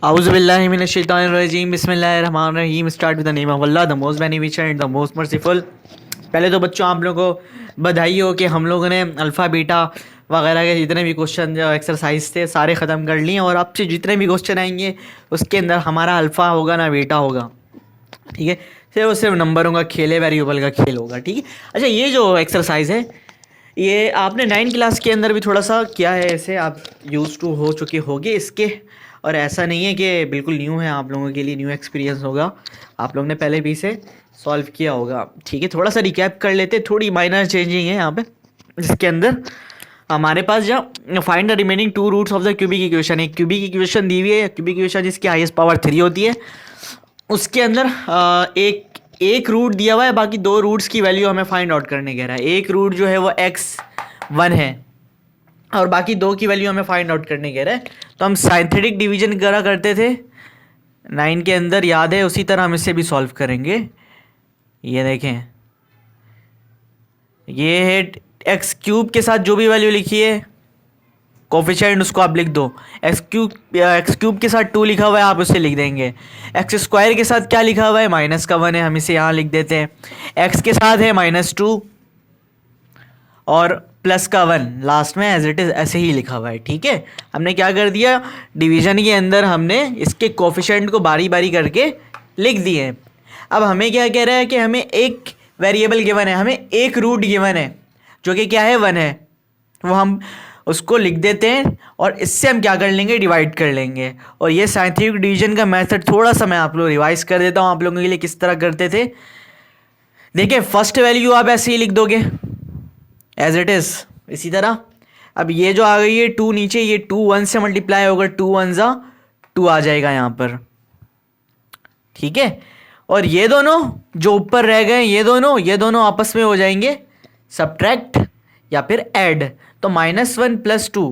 Auzubillahi minash-shaytanir-rajim. Bismillahir-rahmanir-rahim. Start with the name of Allah, the most beneficent and the most merciful. पहले तो बच्चों आप लोगों को बधाई हो कि हम लोगों ने अल्फ़ा बीटा वगैरह के जितने भी क्वेश्चन जो एक्सरसाइज थे सारे ख़त्म कर लिए और आपसे जितने भी क्वेश्चन आएंगे उसके अंदर हमारा अल्फ़ा होगा ना बीटा होगा, ठीक है। सिर्फ नंबरों का खेल है, वेरिएबल का खेल होगा, ठीक है। अच्छा, ये जो एक्सरसाइज है ये आपने 9 क्लास के अंदर भी थोड़ा सा किया है, ऐसे आप यूज़ टू हो चुके होगे इसके, और ऐसा नहीं है कि बिल्कुल न्यू है, आप लोगों के लिए न्यू एक्सपीरियंस होगा, आप लोगों ने पहले भी इसे सॉल्व किया होगा, ठीक है। थोड़ा सा रिकैप कर लेते, थोड़ी माइनर चेंजिंग है यहाँ पे, जिसके अंदर हमारे पास जब find the remaining 2 roots of the cubic equation, एक क्यूबिक इक्वेशन दी हुई है, क्यूबिक इक्वेशन जिसकी हाईएस्ट पावर 3 होती है, उसके अंदर एक रूट दिया हुआ है, बाकी 2 रूट्स की वैल्यू हमें फाइंड आउट करने कह रहा है। एक रूट जो है वो x1 है और बाकी 2 की वैल्यू हमें फाइंड आउट करने कह रहा है। तो हम साइंटिफिक डिवीजन करा करते थे 9 के अंदर, याद है, उसी तरह हम इसे भी सॉल्व करेंगे। ये देखें, ये है एक्स क्यूब के साथ जो भी वैल्यू लिखी है कोफिशिएंट उसको आप लिख दो। एक्स क्यूब के साथ 2 लिखा हुआ है, आप उसे लिख देंगे। एक्स स्क्वायर के साथ क्या लिखा हुआ है, -1 है, हम इसे यहाँ लिख देते हैं। एक्स के साथ है -2 और +1 लास्ट में एज इट इज़ ऐसे ही लिखा हुआ है, ठीक है। हमने क्या कर दिया, डिवीजन के अंदर हमने इसके कोफिशिएंट को बारी बारी करके लिख दिए। अब हमें क्या कह रहा है कि हमें एक वेरिएबल गिवन है, हमें एक रूट गिवन है जो कि क्या है, 1 है, वो हम उसको लिख देते हैं और इससे हम क्या कर लेंगे, डिवाइड कर लेंगे। और ये साइंटिफिक डिवीजन का मेथड थोड़ा सा मैं आप लोग रिवाइज कर देता हूँ आप लोगों के लिए किस तरह करते थे। देखिए, फर्स्ट वैल्यू आप ऐसे ही लिख दोगे एज इट इज़, इसी तरह। अब ये जो आ गई है 2 नीचे, ये 2 1 से मल्टीप्लाई होगा, 2 1 जा 2 आ जाएगा यहाँ पर, ठीक है। और ये दोनों जो ऊपर रह गए, ये दोनों आपस में हो जाएंगे सब्ट्रैक्ट या फिर ऐड। तो -1 + 2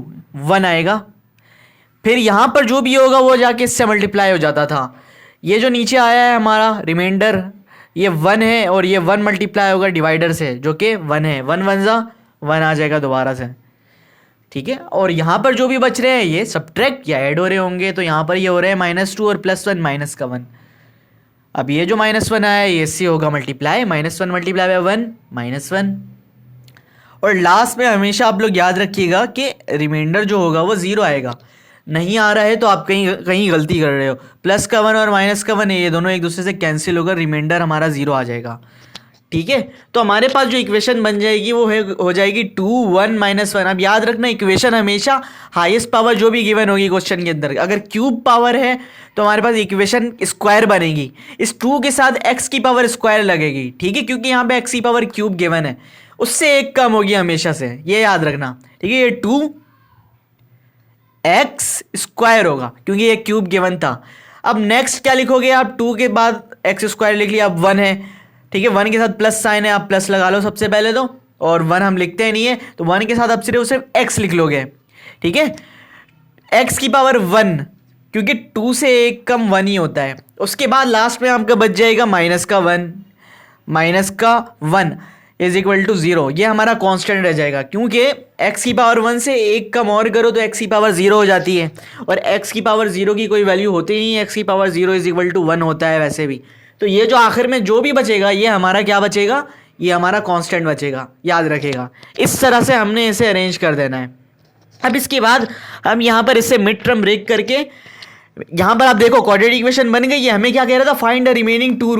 1 आएगा, फिर यहाँ पर जो भी होगा वो जाके इससे मल्टीप्लाई हो जाता था। ये जो नीचे आया है हमारा रिमाइंडर, ये 1 है और ये 1 मल्टीप्लाई होगा डिवाइडर से जो कि 1 है, 1 1 जा 1 आ जाएगा दोबारा से, ठीक है। और यहाँ पर जो भी बच रहे हैं ये सब्ट्रैक्ट या ऐड हो रहे होंगे, तो यहाँ पर ये हो रहे हैं -2 और +1 -1। अब ये जो -1 आया ये इससे होगा मल्टीप्लाई, -1 मल्टीप्लाई बाय 1 -1। और लास्ट में हमेशा आप लोग याद रखिएगा कि रिमाइंडर जो होगा वो 0 आएगा। नहीं आ रहा है तो आप कहीं गलती कर रहे हो, +1 और -1 है, ये दोनों एक दूसरे से कैंसिल होकर रिमाइंडर हमारा 0 आ जाएगा, ठीक है। तो हमारे पास जो इक्वेशन बन जाएगी वो हो जाएगी 2 1 -1। अब याद रखना, इक्वेशन हमेशा हाईएस्ट पावर जो भी गिवन होगी क्वेश्चन के अंदर, अगर क्यूब पावर है तो हमारे पास इक्वेशन स्क्वायर बनेगी, इस 2 के साथ x की पावर स्क्वायर लगेगी, ठीक है, क्योंकि यहाँ पे x की पावर क्यूब गिवन है, उससे एक कम होगी हमेशा से, ये याद रखना, ठीक है। ये 2x² होगा क्योंकि ये क्यूब गिवन था। अब नेक्स्ट क्या लिखोगे आप, 2 के बाद x² लिख लिया, अब 1 है, ठीक है, 1 के साथ प्लस साइन है, आप प्लस लगा लो सबसे पहले तो, और 1 हम लिखते हैं नहीं है तो 1 के साथ आप सिर्फ x लिख लोगे, ठीक है। x की पावर 1 क्योंकि 2 से एक कम 1 ही होता है। उसके बाद लास्ट में आपका बच जाएगा -1 = 0। ये हमारा कांस्टेंट रह जाएगा क्योंकि x की पावर 1 से एक कम और करो तो x की पावर 0 हो जाती है, और x की पावर 0 की कोई वैल्यू होती ही नहीं, x की पावर 0 = 1 होता है वैसे भी। तो ये जो आखिर में जो भी बचेगा ये हमारा क्या बचेगा, ये हमारा कांस्टेंट बचेगा, याद रखेगा। इस तरह से हमने इसे अरेंज कर देना है। अब इसके बाद हम यहाँ पर इसे मिड टर्म ब्रेक करके, यहाँ पर आप देखो क्वाड्रेटिक इक्वेशन बन गई है। हमें क्या कह रहा था, फाइंड द रिमेनिंग 2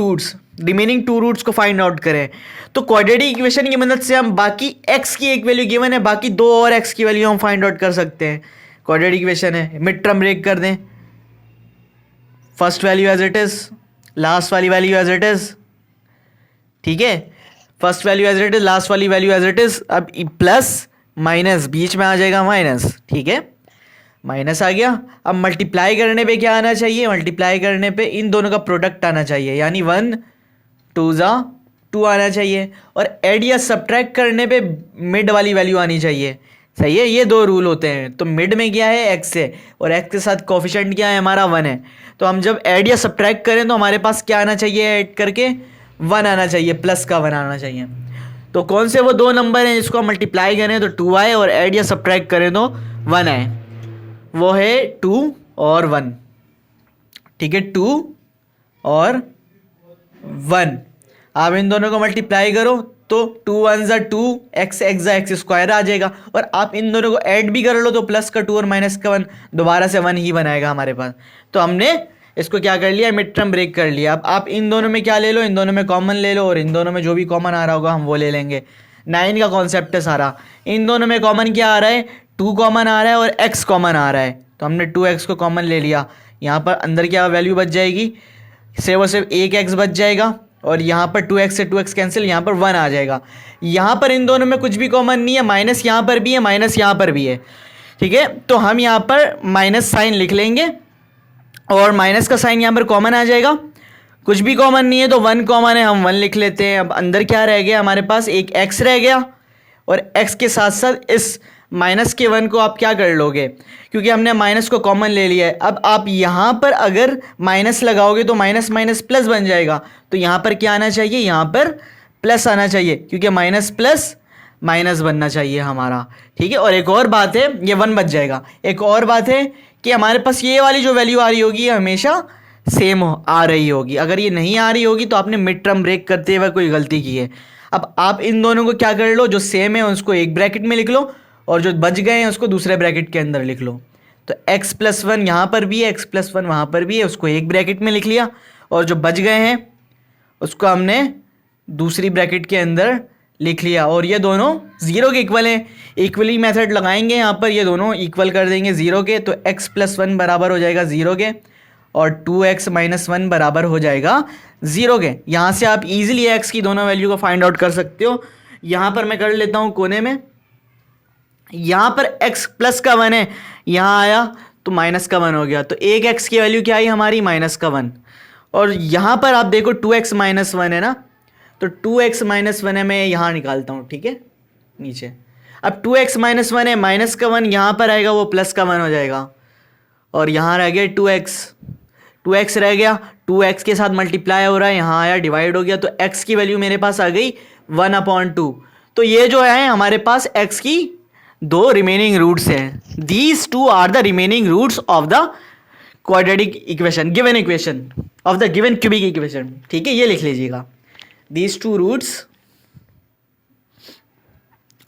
रूट्स को फाइंड आउट करें। तो क्वाड्रेटिक इक्वेशन की मदद से हम बाकी x की एक वैल्यू गिवन है, बाकी 2 और x की वैल्यू हम फाइंड आउट कर सकते हैं। क्वाड्रेटिक इक्वेशन है, मिड टर्म ब्रेक कर दें, first value as it is, last वाली वैल्यू एज इट इज, ठीक है, first value as it is, last वाली वैल्यू एज इट इज। अब प्लस माइनस बीच में आ जाएगा माइनस, ठीक है, माइनस आ गया। अब मल्टीप्लाई करने पे क्या आना चाहिए, मल्टीप्लाई करने पे इन दोनों का प्रोडक्ट आना चाहिए, यानी 1 2 जा 2 आना चाहिए। और ऐड या सब्ट्रैक्ट करने पे मिड वाली वैल्यू आनी चाहिए, सही है। ये 2 रूल होते हैं। तो मिड में क्या है, x है, और x के साथ कोफिशिएंट क्या है हमारा 1 है। तो हम जब ऐड या सब्ट्रैक्ट करें तो हमारे पास क्या आना चाहिए, ऐड करके 1 आना चाहिए, प्लस का 1 आना चाहिए। तो कौन से वो 2 नंबर हैं जिसको हम मल्टीप्लाई करें तो 2 आए, और ऐड या सब्ट्रैक्ट करें तो 1 आए, वो है 2 और 1, ठीक है, 2 और 1, आप इन दोनों को मल्टीप्लाई करो तो 2 1 ज़ा 2, एक्स एक्स ज़ा एक्स स्क्वायर आ जाएगा, और आप इन दोनों को ऐड भी कर लो तो प्लस का 2 और माइनस का 1 दोबारा से 1 ही बनाएगा हमारे पास। तो हमने इसको क्या कर लिया, मिड टर्म ब्रेक कर लिया। अब आप इन दोनों में क्या ले लो, इन दोनों में कॉमन ले लो, और इन दोनों में जो भी कॉमन आ रहा होगा हम वो ले लेंगे। 9 का कॉन्सेप्ट है सारा। इन दोनों में कॉमन क्या आ रहा है, 2 कॉमन आ रहा है और x कॉमन आ रहा है, तो हमने 2x को कॉमन ले लिया। यहाँ पर अंदर क्या वैल्यू बच जाएगी, सिर्फ और सिर्फ एक x बच जाएगा, और यहाँ पर 2x से 2x कैंसिल, यहाँ पर 1 आ जाएगा। यहाँ पर इन दोनों में कुछ भी कॉमन नहीं है, माइनस यहाँ पर भी है, माइनस यहाँ पर भी है, ठीक है। तो हम यहाँ पर माइनस साइन लिख लेंगे, और माइनस का साइन यहाँ पर कॉमन आ जाएगा। कुछ भी कॉमन नहीं है तो 1 कॉमन है, हम 1 लिख लेते हैं। अब अंदर क्या रह गया हमारे पास, एक x रह गया, और x के साथ साथ इस माइनस के 1 को आप क्या कर लोगे, क्योंकि हमने माइनस को कॉमन ले लिया है। अब आप यहाँ पर अगर माइनस लगाओगे तो माइनस माइनस प्लस बन जाएगा, तो यहाँ पर क्या आना चाहिए, यहाँ पर प्लस आना चाहिए, क्योंकि माइनस प्लस माइनस बनना चाहिए हमारा, ठीक है। और एक और बात है, ये 1 बच जाएगा। एक और बात है कि हमारे पास ये वाली जो वैल्यू आ रही होगी ये हमेशा सेम आ रही होगी। अगर ये नहीं आ रही होगी तो आपने मिड टर्म ब्रेक करते हुए कोई गलती की है। अब आप इन दोनों को क्या कर लो, जो सेम है उसको एक ब्रैकेट में लिख लो, और जो बच गए हैं उसको दूसरे ब्रैकेट के अंदर लिख लो। तो x + 1 यहाँ पर भी है, x + 1 वहाँ पर भी है, उसको एक ब्रैकेट में लिख लिया, और जो बच गए हैं उसको हमने दूसरी ब्रैकेट के अंदर लिख लिया। और ये दोनों 0 के इक्वल हैं, इक्वली मेथड लगाएंगे यहाँ पर, ये दोनों इक्वल कर देंगे 0 के, तो x + 1 बराबर हो जाएगा 0 के, और 2x - 1 बराबर हो जाएगा 0 के। यहाँ से आप इजीली x की दोनों वैल्यू को फाइंड आउट कर सकते हो। यहाँ पर मैं कर लेता हूँ कोने में, यहाँ पर x प्लस का 1 है, यहाँ आया तो माइनस का 1 हो गया, तो एक x की वैल्यू क्या आई हमारी, माइनस का 1। और यहाँ पर आप देखो 2x - 1 है ना, तो 2x - 1 है, मैं यहाँ निकालता हूँ, ठीक है, नीचे। अब 2x - 1 है, माइनस का 1 यहाँ पर आएगा, वो प्लस का 1 हो जाएगा, और यहाँ रह गया 2x रह गया, 2x के साथ मल्टीप्लाई हो रहा है, यहाँ आया डिवाइड हो गया, तो x की वैल्यू मेरे पास आ गई 1/2। तो ये जो है हमारे पास x की 2 रिमेनिंग रूट्स हैं। These 2 are the remaining roots of the quadratic equation, given equation of the given cubic equation, ठीक है, ये लिख लीजिएगा। These 2 roots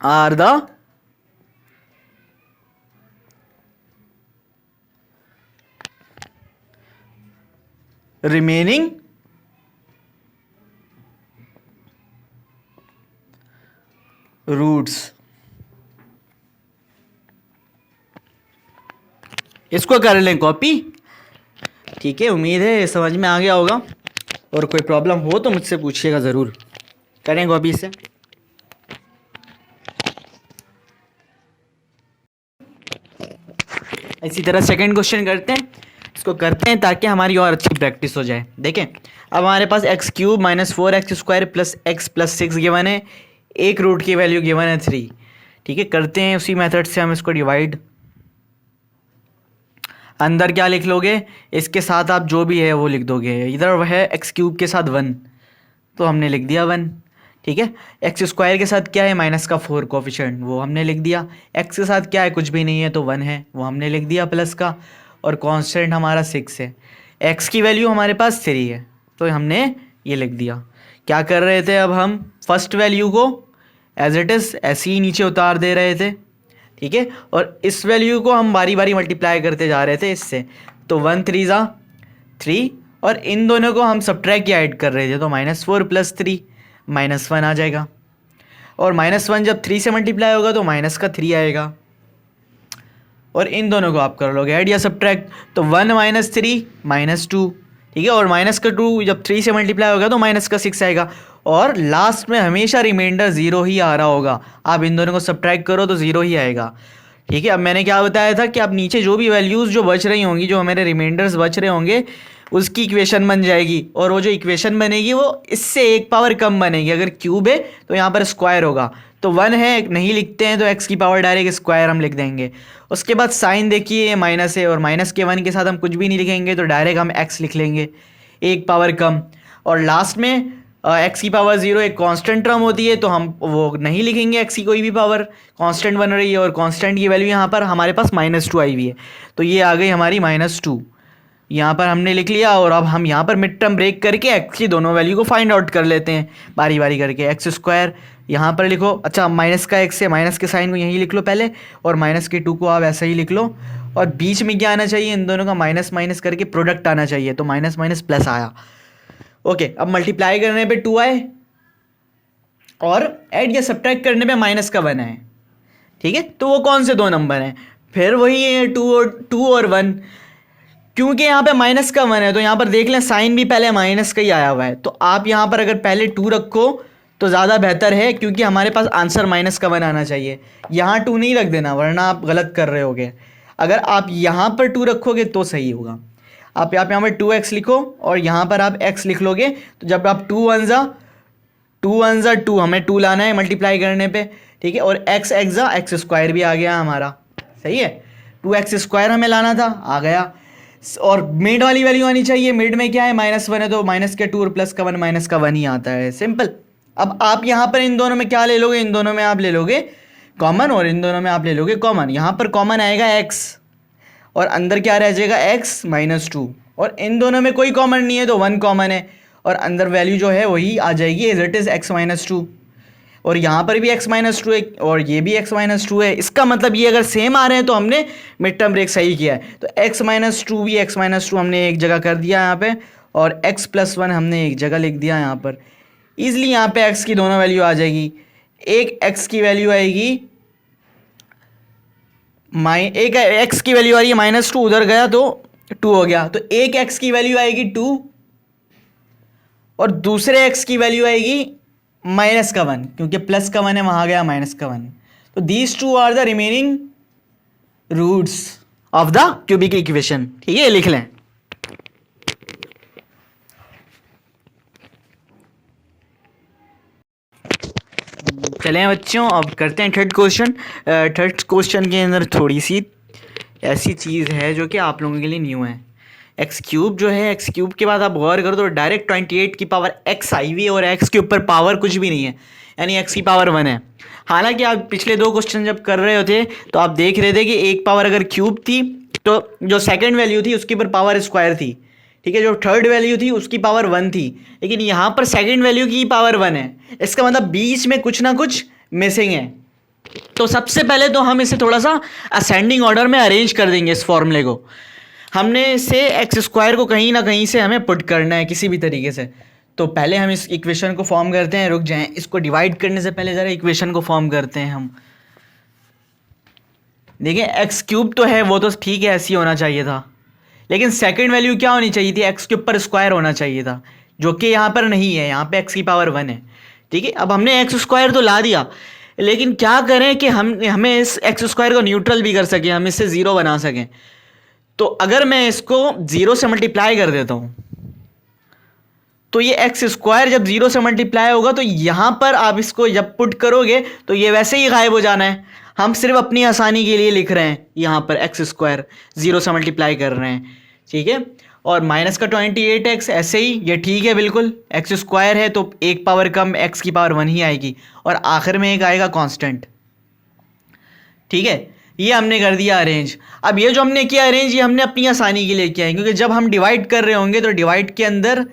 are the remaining roots. इसको कर लें कॉपी, ठीक है। उम्मीद है समझ में आ गया होगा, और कोई प्रॉब्लम हो तो मुझसे पूछिएगा ज़रूर। करें कॉपी से। इसी तरह सेकंड क्वेश्चन करते हैं, इसको करते हैं ताकि हमारी और अच्छी प्रैक्टिस हो जाए। देखें, अब हमारे पास x³ - 4x² + x + 6 गिवन है, एक रूट की वैल्यू गिवन है 3, ठीक है। करते हैं उसी मेथड से हम इसको डिवाइड। अंदर क्या लिख लोगे, इसके साथ आप जो भी है वो लिख दोगे। इधर है x³ के साथ 1, तो हमने लिख दिया 1, ठीक है। x² के साथ क्या है, -4 कोफिशिएंट, वो हमने लिख दिया। x के साथ क्या है, कुछ भी नहीं है, तो 1 है, वो हमने लिख दिया प्लस का, और कांस्टेंट हमारा 6 है। x की वैल्यू हमारे पास 3 है, तो हमने ये लिख दिया। क्या कर रहे थे, अब हम फर्स्ट वैल्यू को एज इट इज़ ऐसे ही नीचे उतार दे रहे थे, ठीक है, और इस वैल्यू को हम बारी बारी मल्टीप्लाई करते जा रहे थे इससे। तो 1 3 ज़ा 3, और इन दोनों को हम सब्ट्रैक्ट या ऐड कर रहे थे, तो -4 + 3 -1 आ जाएगा, और -1 जब 3 से मल्टीप्लाई होगा तो माइनस का 3 आएगा, और इन दोनों को आप कर लोगे ऐड या सब्ट्रैक्ट, तो 1 - 3 -2, ठीक है, और माइनस का 2 जब 3 से मल्टीप्लाई होगा तो माइनस का 6 आएगा, और लास्ट में हमेशा रिमाइंडर 0 ही आ रहा होगा। आप इन दोनों को सब्ट्रैक्ट करो तो 0 ही आएगा, ठीक है। अब मैंने क्या बताया था कि आप नीचे जो भी वैल्यूज़ जो बच रही होंगी, जो हमारे रिमाइंडर्स बच रहे होंगे, उसकी इक्वेशन बन जाएगी, और वो जो इक्वेशन बनेगी वो इससे 1 पावर कम बनेगी। अगर क्यूब है तो यहाँ पर स्क्वायर होगा, तो 1 है नहीं लिखते हैं तो x की पावर डायरेक्ट स्क्वायर हम लिख देंगे। उसके बाद साइन देखिए, ये माइनस है, और माइनस के 1 के साथ हम कुछ भी नहीं लिखेंगे, तो डायरेक्ट हम x लिख लेंगे 1 पावर कम, और लास्ट में x की पावर 0 एक कांस्टेंट टर्म होती है, तो हम वो नहीं लिखेंगे x की कोई भी पावर, कांस्टेंट बन रही है, और कांस्टेंट की वैल्यू यहाँ पर हमारे पास -2 आई हुई है, तो ये आ गई हमारी -2, यहाँ पर हमने लिख लिया और अब हम यहाँ पर मिड टर्म ब्रेक करके एक्स की दोनों वैल्यू को फाइंड आउट कर लेते हैं बारी बारी करके। एक्स स्क्वायर यहाँ पर लिखो, अच्छा माइनस का एक्स है, माइनस के साइन को यहीं लिख लो पहले, और माइनस के 2 को आप ऐसा ही लिख लो, और बीच में क्या आना चाहिए, इन दोनों का माइनस माइनस करके प्रोडक्ट आना चाहिए, तो माइनस माइनस प्लस आया। ओके, अब मल्टीप्लाई करने पे 2 आए और ऐड या सब्ट्रैक्ट करने पे माइनस का 1 आए। ठीक है, तो वो कौन से 2 नंबर हैं, फिर वही है 2 और 1, क्योंकि यहाँ पे माइनस का 1 है तो यहाँ पर देख लें साइन भी पहले माइनस का ही आया हुआ है, तो आप यहाँ पर अगर पहले 2 रखो तो ज़्यादा बेहतर है, क्योंकि हमारे पास आंसर माइनस का 1 आना चाहिए। यहाँ 2 नहीं रख देना वरना आप गलत कर रहे होगे। अगर आप यहाँ पर 2 रखोगे तो सही होगा। आप यहाँ पर 2x लिखो और यहाँ पर आप x लिख लोगे, तो जब आप 2 1 ज़ा 2 हमें 2 लाना है मल्टीप्लाई करने पे। ठीक है, और x x ज़ा एक्स स्क्वायर भी आ गया हमारा। सही है, 2x स्क्वायर हमें लाना था, आ गया। और मिड वाली वैल्यू आनी चाहिए, मिड में क्या है -1 है तो माइनस के 2 और प्लस का 1 माइनस का 1 ही आता है, सिंपल। अब आप यहाँ पर इन दोनों में क्या ले लोगे, इन दोनों में आप ले लोगे कॉमन और इन दोनों में आप ले लोगे कॉमन। यहाँ पर कॉमन आएगा x और अंदर क्या रह जाएगा x -2, और इन दोनों में कोई कॉमन नहीं है तो 1 कॉमन है और अंदर वैल्यू जो है वही आ जाएगी एज इट इज़ x -2, और यहाँ पर भी x -2 है और ये भी x -2 है। इसका मतलब ये अगर सेम आ रहे हैं तो हमने मिड टर्म ब्रेक सही किया है। तो x -2 भी x -2 हमने एक जगह कर दिया यहाँ पे, और x + 1 हमने एक जगह लिख दिया यहाँ पर। ईजिली यहाँ पे x की दोनों वैल्यू आ जाएगी। एक x की वैल्यू आएगी एक x की वैल्यू आ रही है -2, उधर गया तो 2 हो गया, तो एक x की वैल्यू आएगी 2 और दूसरे x की वैल्यू आएगी -1, क्योंकि प्लस का 1 है वहां गया माइनस का 1। तो these 2 are the remaining roots of the cubic equation. ठीक है, लिख लें। चलें बच्चों, अब करते हैं थर्ड क्वेश्चन। थर्ड क्वेश्चन के अंदर थोड़ी सी ऐसी चीज़ है जो कि आप लोगों के लिए न्यू है। एक्स क्यूब जो है, एक्स क्यूब के बाद आप गौर करो तो डायरेक्ट 28 की पावर x आई हुई है और x के ऊपर पावर कुछ भी नहीं है, यानी x की पावर 1 है। हालांकि आप पिछले 2 क्वेश्चन जब कर रहे होते तो आप देख रहे थे कि एक पावर अगर क्यूब थी तो जो सेकंड वैल्यू थी उसके ऊपर पावर स्क्वायर थी। ठीक है, जो थर्ड वैल्यू थी उसकी पावर 1 थी, लेकिन यहाँ पर सेकेंड वैल्यू की पावर 1 है। इसका मतलब बीच में कुछ ना कुछ मिसिंग है। तो सबसे पहले तो हम इसे थोड़ा सा असेंडिंग ऑर्डर में अरेंज कर देंगे। इस फॉर्मूले को हमने से एक्स स्क्वायर को कहीं ना कहीं से हमें पुट करना है किसी भी तरीके से। तो पहले हम इस इक्वेशन को फॉर्म करते हैं, रुक जाएं, इसको डिवाइड करने से पहले ज़रा इक्वेशन को फॉर्म करते हैं हम। देखिए एक्स क्यूब तो है वो तो ठीक है, ऐसी होना चाहिए था, लेकिन सेकंड वैल्यू क्या होनी चाहिए थी, एक्स के ऊपर स्क्वायर होना चाहिए था, जो कि यहाँ पर नहीं है, यहाँ पे एक्स की पावर 1 है। ठीक है, अब हमने एक्स स्क्वायर तो ला दिया, लेकिन क्या करें कि हमें इस एक्स स्क्वायर को न्यूट्रल भी कर सकें, हम इससे 0 बना सकें। तो अगर मैं इसको 0 से मल्टीप्लाई कर देता हूँ तो ये एक्स स्क्वायर जब 0 से मल्टीप्लाई होगा तो यहाँ पर आप इसको जब पुट करोगे तो ये वैसे ही गायब हो जाना है। हम सिर्फ अपनी आसानी के लिए लिख रहे हैं, यहाँ पर एक्स स्क्वायर 0 से मल्टीप्लाई कर रहे हैं। ठीक है, और माइनस का 28x ऐसे ही, ये ठीक है बिल्कुल, एक्स स्क्वायर है तो एक पावर कम एक्स की पावर 1 ही आएगी, और आखिर में एक आएगा कांस्टेंट। ठीक है, ये हमने कर दिया अरेंज। अब ये जो हमने किया अरेंज, ये हमने अपनी आसानी के लिए किया है, क्योंकि जब हम डिवाइड कर रहे होंगे तो डिवाइड के अंदर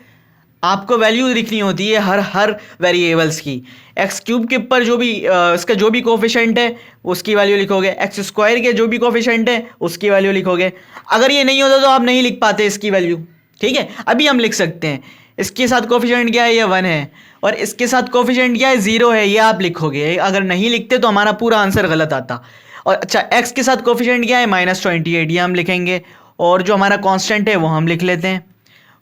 आपको वैल्यू लिखनी होती है हर वेरिएबल्स की। एक्स क्यूब के ऊपर जो भी इसका जो भी कोफिशिएंट है उसकी वैल्यू लिखोगे, एक्स स्क्वायर के जो भी कोफिशिएंट है उसकी वैल्यू लिखोगे। अगर ये नहीं होता तो आप नहीं लिख पाते इसकी वैल्यू। ठीक है, अभी हम लिख सकते हैं, इसके साथ कोफिशिएंट क्या है, ये 1 है, और इसके साथ कोफिशिएंट क्या है, 0 है, ये आप लिखोगे। अगर नहीं लिखते तो हमारा पूरा आंसर गलत आता। और अच्छा, एक्स के साथ कोफिशिएंट क्या है, -28, ये हम लिखेंगे, और जो हमारा कांस्टेंट है वो हम लिख लेते हैं।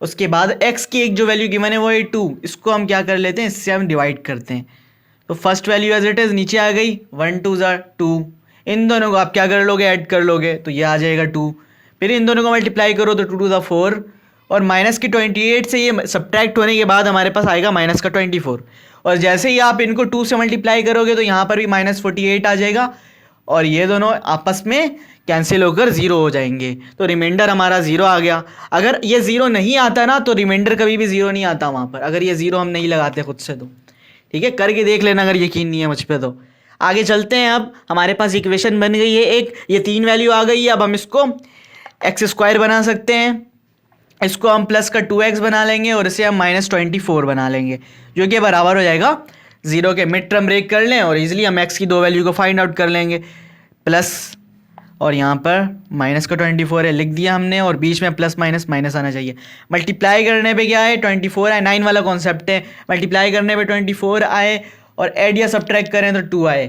उसके बाद एक्स की एक जो वैल्यू गिवन है वो है 2, इसको हम क्या कर लेते हैं, इससे हम डिवाइड करते हैं। तो first value as it is नीचे आ गई, 1 2 ज़ा 2, इन दोनों को आप क्या कर लोगे, ऐड कर लोगे, तो ये आ जाएगा 2। फिर इन दोनों को मल्टीप्लाई करो तो 2 2 ज़ा 4, और माइनस की 28 से ये सब्ट्रैक्ट होने के बाद हमारे पास आएगा माइनस का 24, और जैसे ही आप इनको 2 से मल्टीप्लाई करोगे तो यहाँ पर भी -48 आ जाएगा, और ये दोनों आपस में कैंसिल होकर 0 हो जाएंगे। तो रिमाइंडर हमारा 0 आ गया। अगर ये 0 नहीं आता ना तो रिमाइंडर कभी भी 0 नहीं आता वहाँ पर, अगर ये 0 हम नहीं लगाते खुद से तो। ठीक है, करके देख लेना अगर यकीन नहीं है मुझ पर तो। आगे चलते हैं, अब हमारे पास इक्वेशन बन गई है एक, ये 3 वैल्यू आ गई है। अब हम इसको एक्स स्क्वायर बना सकते हैं, इसको हम प्लस का 2x बना लेंगे और इसे हम -24 बना लेंगे, जो कि बराबर हो जाएगा 0 के। मिड टर्म ब्रेक कर लें और इजीली हम x की दो वैल्यू को फाइंड आउट कर लेंगे। प्लस और यहाँ पर माइनस का 24 है, लिख दिया हमने, और बीच में प्लस माइनस माइनस आना चाहिए। मल्टीप्लाई करने पे क्या है 24 आए, 9 वाला कॉन्सेप्ट है। मल्टीप्लाई करने पे 24 आए और ऐड या सब्ट्रैक्ट करें तो 2 आए।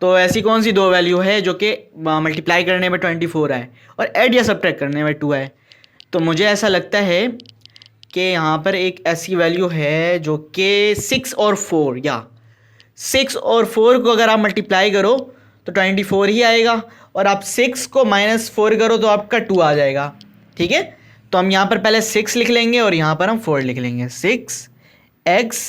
तो ऐसी कौन सी दो वैल्यू है जो कि मल्टीप्लाई करने में 24 आए और ऐड या सब्ट्रैक्ट करने में 2 आए? तो मुझे ऐसा लगता है कि यहाँ पर एक ऐसी वैल्यू है जो कि 6 और 4, या 6 और 4 को अगर आप मल्टीप्लाई करो तो 24 ही आएगा, और आप 6 को -4 करो तो आपका 2 आ जाएगा। ठीक है, तो हम यहाँ पर पहले 6 लिख लेंगे और यहाँ पर हम 4 लिख लेंगे, 6x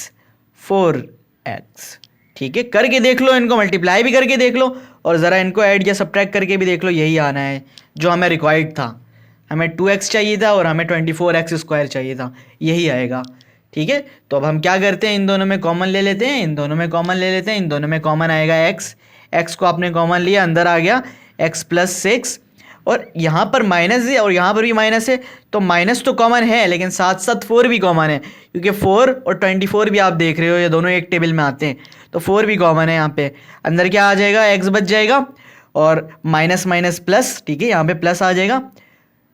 4x। ठीक है, करके देख लो, इनको मल्टीप्लाई भी करके देख लो और ज़रा इनको ऐड या सब्ट्रैक्ट करके भी देख लो। यही आना है जो हमें रिक्वायर्ड था। हमें 2x चाहिए था और हमें 24x² चाहिए था, यही आएगा। ठीक है, तो अब हम क्या करते हैं, इन दोनों में कॉमन ले लेते हैं, इन दोनों में कॉमन ले लेते हैं। इन दोनों में कॉमन आएगा x को आपने कॉमन लिया, अंदर आ गया x + 6, और यहाँ पर माइनस है और यहाँ पर भी माइनस है, तो माइनस तो कॉमन है लेकिन साथ साथ 4 भी कॉमन है, क्योंकि 4 और 24 भी आप देख रहे हो ये दोनों एक टेबल में आते हैं, तो 4 भी कॉमन है। यहाँ पे अंदर क्या आ जाएगा, x बच जाएगा और माइनस माइनस प्लस। ठीक है, यहाँ पे प्लस आ जाएगा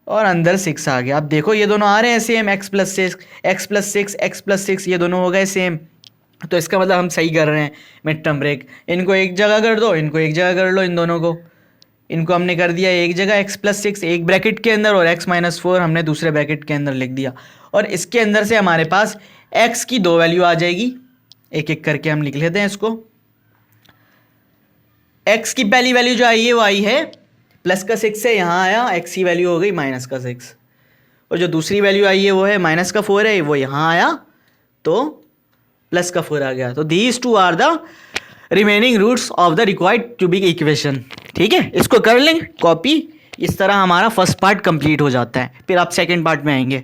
और अंदर 6 आ गया। आप देखो ये दोनों आ रहे हैं सेम, x + 6 x + 6 ये दोनों हो गए सेम, तो इसका मतलब हम सही कर रहे हैं मिड टर्म ब्रेक। इनको एक जगह कर दो, इनको एक जगह कर लो, इन दोनों को, इनको हमने कर दिया एक जगह, x + 6 एक ब्रैकेट के अंदर और x - 4 हमने दूसरे ब्रैकेट के अंदर लिख दिया, और इसके अंदर से हमारे पास x की दो वैल्यू आ जाएगी। एक एक करके हम लिख लेते हैं इसको। x की पहली वैल्यू जो आई है वो आई है +6 से यहाँ आया, x की वैल्यू हो गई -6, और जो दूसरी वैल्यू आई है वो है -4 है, वो यहाँ आया तो +4 आ गया। तो these two are the remaining roots of the required cubic equation. ठीक है, इसको कर लें कॉपी। इस तरह हमारा फर्स्ट पार्ट कंप्लीट हो जाता है, फिर आप सेकंड पार्ट में आएंगे।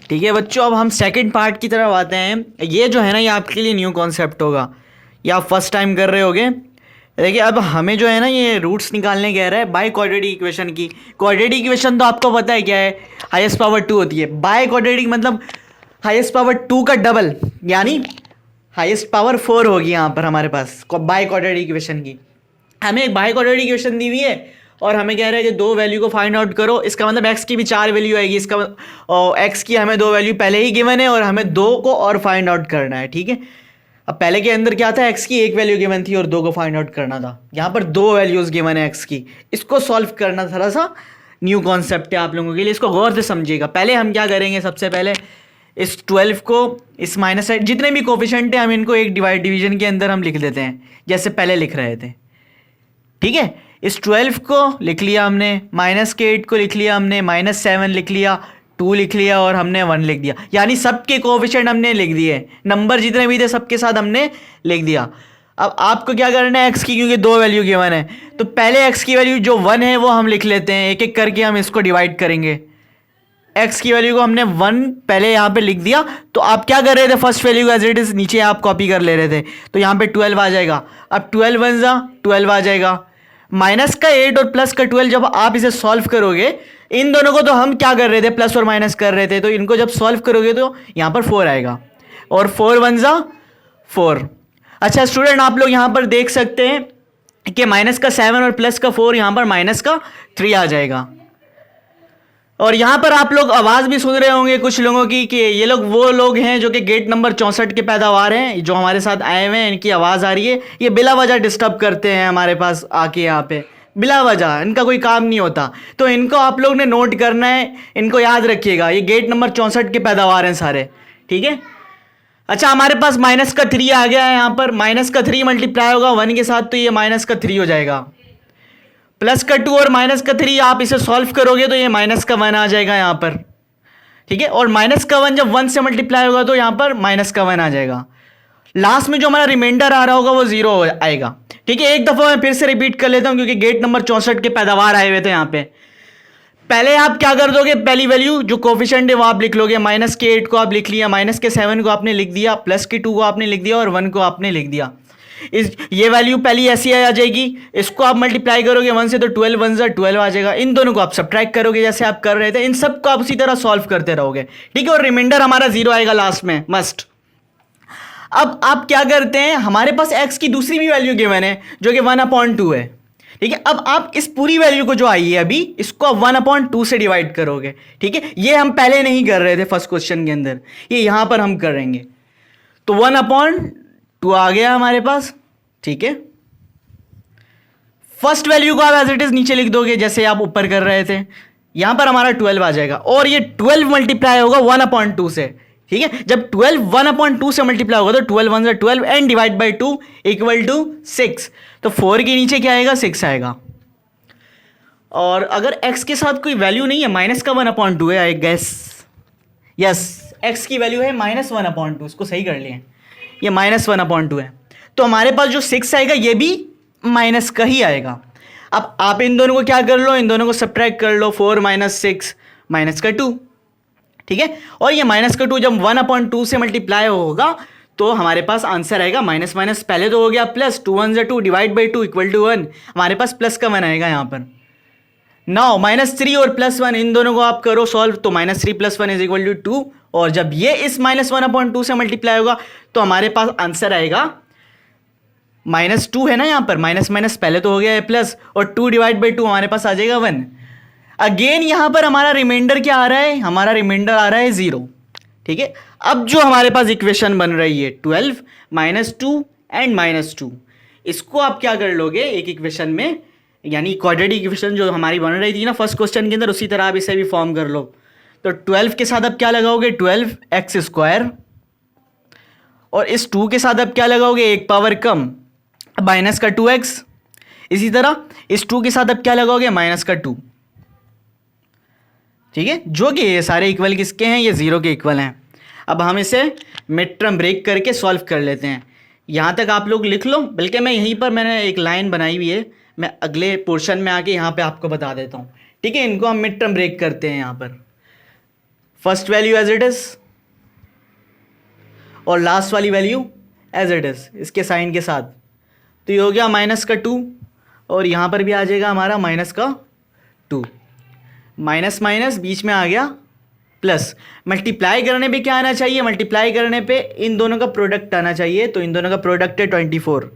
ठीक है बच्चों, अब हम सेकंड पार्ट की तरफ आते हैं। ये जो है ना, ये आपके लिए न्यू कॉन्सेप्ट होगा, ये आप फर्स्ट टाइम कर रहे होगे। देखिए अब हमें जो है ना ये रूट्स निकालने कह रहा है बाय क्वाड्रेटिक इक्वेशन की। क्वाड्रेटिक इक्वेशन तो आपको पता है क्या है, हाईएस्ट पावर 2 होती है। बाय क्वाड्रेटिक मतलब हाईएस्ट पावर 2 का डबल, यानी हाईएस्ट पावर 4 होगी यहाँ पर हमारे पास बाय क्वाड्रेटिक इक्वेशन की। हमें एक बाय क्वाड्रेटिक इक्वेशन दी हुई है और हमें कह रहा है कि दो वैल्यू को फाइंड आउट करो। इसका मतलब x की भी 4 वैल्यू आएगी, इसका और x की हमें 2 वैल्यू पहले ही गिवन है और हमें 2 को और फाइंड आउट करना है। ठीक है, अब पहले के अंदर क्या था, x की 1 वैल्यू गिवन थी और 2 को फाइंड आउट करना था। यहाँ पर 2 वैल्यूज गिवन है x की, इसको सॉल्व करना थोड़ा सा न्यू कॉन्सेप्ट है आप लोगों के लिए, इसको गौर से समझिएगा। पहले हम क्या करेंगे, सबसे पहले इस 12 को इस माइनस साइड जितने भी कोफिशिएंट हैं हम इनको एक डिवीजन के अंदर हम लिख देते हैं जैसे पहले लिख रहे थे। ठीक है, इस 12 को लिख लिया हमने, -8 को लिख लिया हमने, -7 लिख लिया, 2 लिख लिया और हमने 1 लिख दिया, यानी सबके कोफिशिएंट हमने लिख दिए, नंबर जितने भी थे सबके साथ हमने लिख दिया। अब आपको क्या करना है, x की क्योंकि 2 वैल्यू गिवन है तो पहले x की वैल्यू जो 1 है वो हम लिख लेते हैं, एक एक करके हम इसको डिवाइड करेंगे। x की वैल्यू को हमने 1 पहले यहाँ पे लिख दिया, तो आप क्या कर रहे थे, first value as it is नीचे आप कॉपी कर ले रहे थे, तो यहाँ पे 12 आ जाएगा। अब 12 1 जा 12 आ जाएगा, माइनस का 8 और प्लस का 12 जब आप इसे सॉल्व करोगे, इन दोनों को तो हम क्या कर रहे थे, प्लस और माइनस कर रहे थे, तो इनको जब सॉल्व करोगे तो यहाँ पर 4 आएगा और 4 1 जा 4। अच्छा स्टूडेंट, आप लोग यहाँ पर देख सकते हैं कि माइनस का 7 और प्लस का 4, यहाँ पर माइनस का 3 आ जाएगा। और यहाँ पर आप लोग आवाज़ भी सुन रहे होंगे कुछ लोगों की कि ये लोग वो लोग हैं जो कि गेट नंबर 64 के पैदावार हैं, जो हमारे साथ आए हुए हैं, इनकी आवाज़ आ रही है, ये बिला वजह डिस्टर्ब करते हैं हमारे पास आके यहाँ पे, बिला वजह, इनका कोई काम नहीं होता। तो इनको आप लोग ने नोट करना है, इनको याद रखिएगा, ये गेट नंबर 64 के पैदावार हैं सारे। ठीक है, अच्छा हमारे पास माइनस का 3 आ गया है, यहाँ पर माइनस का 3 मल्टीप्लाई होगा 1 के साथ, तो ये माइनस का 3 हो जाएगा। प्लस का 2 और माइनस का 3 आप इसे सॉल्व करोगे तो ये माइनस का 1 आ जाएगा यहाँ पर। ठीक है, और माइनस का 1 जब 1 से मल्टीप्लाई होगा तो यहाँ पर माइनस का 1 आ जाएगा। लास्ट में जो हमारा रिमाइंडर आ रहा होगा वो 0 आएगा। ठीक है, एक दफ़ा मैं फिर से रिपीट कर लेता हूँ क्योंकि गेट नंबर 64 के पैदावार आए हुए थे यहाँ पे। पहले आप क्या कर दोगे, पहली वैल्यू जो कोफिशिएंट है वो आप लिख लोगे, माइनस के 8 को आप लिख लिया, माइनस के 7 को आपने लिख दिया, प्लस के 2 को आपने लिख दिया और 1 को आपने लिख दिया। ये वैल्यू पहली ऐसी आ जाएगी, इसको आप मल्टीप्लाई करोगे 1 से तो 12 1 से 12 आ जाएगा। इन दोनों को आप सब्ट्रैक्ट करोगे जैसे आप कर रहे थे, इन सब को आप उसी तरह सॉल्व करते रहोगे, ठीक है, और रिमाइंडर हमारा 0 आएगा लास्ट में मस्ट। अब आप क्या करते हैं, हमारे पास x की दूसरी भी वैल्यू गिवन है जो कि 1/2 है, ठीक है। अब आप इस पूरी वैल्यू को जो आई है अभी, इसको आप 1/2 से डिवाइड करोगे, ठीक है। ये हम पहले नहीं कर रहे थे फर्स्ट क्वेश्चन के अंदर, ये यहां पर हम करेंगे। तो 1/2 आ गया हमारे पास, ठीक है। फर्स्ट वैल्यू को आप एज इट इज नीचे लिख दोगे जैसे आप ऊपर कर रहे थे, यहां पर हमारा 12 आ जाएगा, और ये 12 मल्टीप्लाई होगा 1/2 से, ठीक है। जब 12 1/2 से मल्टीप्लाई होगा तो 12 1 12 and divide by 2 equal to 6, तो 4 के नीचे क्या आएगा, 6 आएगा। और अगर x के साथ कोई वैल्यू नहीं है, माइनस का 1/2 है आई गेस, यस x की वैल्यू है -1/2, इसको सही कर लिए, ये -1/2 है, तो हमारे पास जो 6 आएगा ये भी माइनस का ही आएगा। अब आप इन दोनों को क्या कर लो, इन दोनों को सब्ट्रैक्ट कर लो, 4 - 6 -2, ठीक है। और ये -2 जब 1/2 से मल्टीप्लाई होगा तो हमारे पास आंसर आएगा माइनस माइनस, पहले तो हो गया plus, 2 1 2 divide by 2 equal to 1, हमारे पास प्लस का 1 आएगा यहाँ पर। नाउ -3 और +1 इन दोनों को आप करो सॉल्व, तो -3 + 1 इज इक्वल टू 2, और जब ये इस -1/2 से मल्टीप्लाई होगा तो हमारे पास आंसर आएगा -2 है ना, यहाँ पर माइनस माइनस पहले तो हो गया है प्लस, और 2 डिवाइड बाई 2 हमारे पास आ जाएगा 1। अगेन यहां पर हमारा रिमाइंडर क्या आ रहा है, हमारा रिमाइंडर आ रहा है 0, ठीक है। अब जो हमारे पास इक्वेशन बन रही है 12 -2 एंड -2, इसको आप क्या कर लोगे एक इक्वेशन में, यानी क्वाड्रेटिक इक्वेशन जो हमारी बन रही थी ना फर्स्ट क्वेश्चन के अंदर, उसी तरह आप इसे भी फॉर्म कर लो। तो 12 के साथ अब क्या लगाओगे, 12x², और इस 2 के साथ अब क्या लगाओगे, एक पावर कम माइनस का 2x, इसी तरह इस 2 के साथ अब क्या लगाओगे, -2, ठीक है, जो कि ये सारे इक्वल किसके हैं, ये 0 के इक्वल हैं। अब हम इसे मिड टर्म ब्रेक करके सॉल्व कर लेते हैं, यहाँ तक आप लोग लिख लो, बल्कि मैं यहीं पर मैंने एक लाइन बनाई हुई है, मैं अगले पोर्शन में आके यहाँ पे आपको बता देता हूँ, ठीक है। इनको हम मिड टर्म ब्रेक करते हैं यहाँ पर, first value as it is और लास्ट वाली वैल्यू एज इट इज इसके साइन के साथ, तो ये हो गया -2, और यहाँ पर भी आ जाएगा हमारा -2, माइनस माइनस बीच में आ गया प्लस। मल्टीप्लाई करने पे क्या आना चाहिए, मल्टीप्लाई करने पे इन दोनों का प्रोडक्ट आना चाहिए, तो इन दोनों का प्रोडक्ट है 24,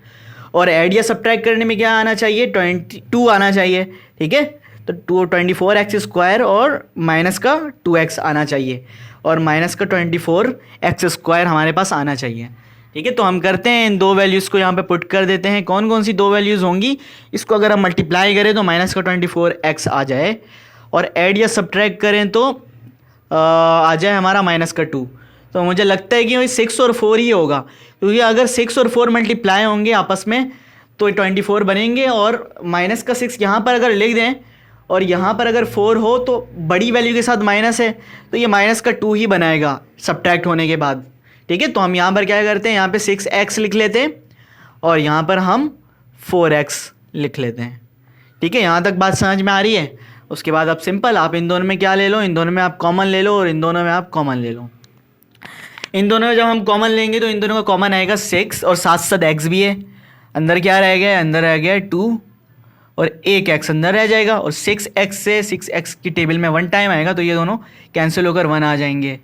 और ऐड या सब्ट्रैक्ट करने में क्या आना चाहिए, 22 आना चाहिए, ठीक है। तो 24x² और माइनस का 2x आना चाहिए, और माइनस का 24x² हमारे पास आना चाहिए, ठीक है। तो हम करते हैं, इन दो वैल्यूज़ को यहाँ पे पुट कर देते हैं। कौन कौन सी दो वैल्यूज़ होंगी, इसको अगर हम मल्टीप्लाई करें तो माइनस का 24x आ जाए, और ऐड या सब्ट्रैक्ट करें तो आ जाए हमारा -2। तो मुझे लगता है कि वही 6 और 4 ही होगा, क्योंकि अगर 6 और 4 मल्टीप्लाई होंगे आपस में तो 24 बनेंगे, और माइनस का 6 यहाँ पर अगर लिख दें और यहाँ पर अगर 4 हो तो बड़ी वैल्यू के साथ माइनस है, तो ये -2 ही बनाएगा सब्ट्रैक्ट होने के बाद, ठीक है। तो हम यहाँ पर क्या करते हैं, यहाँ पे 6x लिख लेते हैं, और यहाँ पर हम 4x लिख लेते हैं, ठीक है। यहाँ तक बात समझ में आ रही है। उसके बाद अब सिंपल, आप इन दोनों में क्या ले लो, इन दोनों में आप कॉमन ले लो, और इन दोनों में आप कॉमन ले लो। इन दोनों में जब हम कॉमन लेंगे तो इन दोनों का कॉमन आएगा 6, और साथ साथ x भी है, अंदर क्या रह गया, अंदर रह गया 2, और एक x अंदर रह जाएगा, और 6x से 6x की टेबल में 1 टाइम आएगा, तो ये दोनों कैंसिल होकर 1 आ जाएंगे।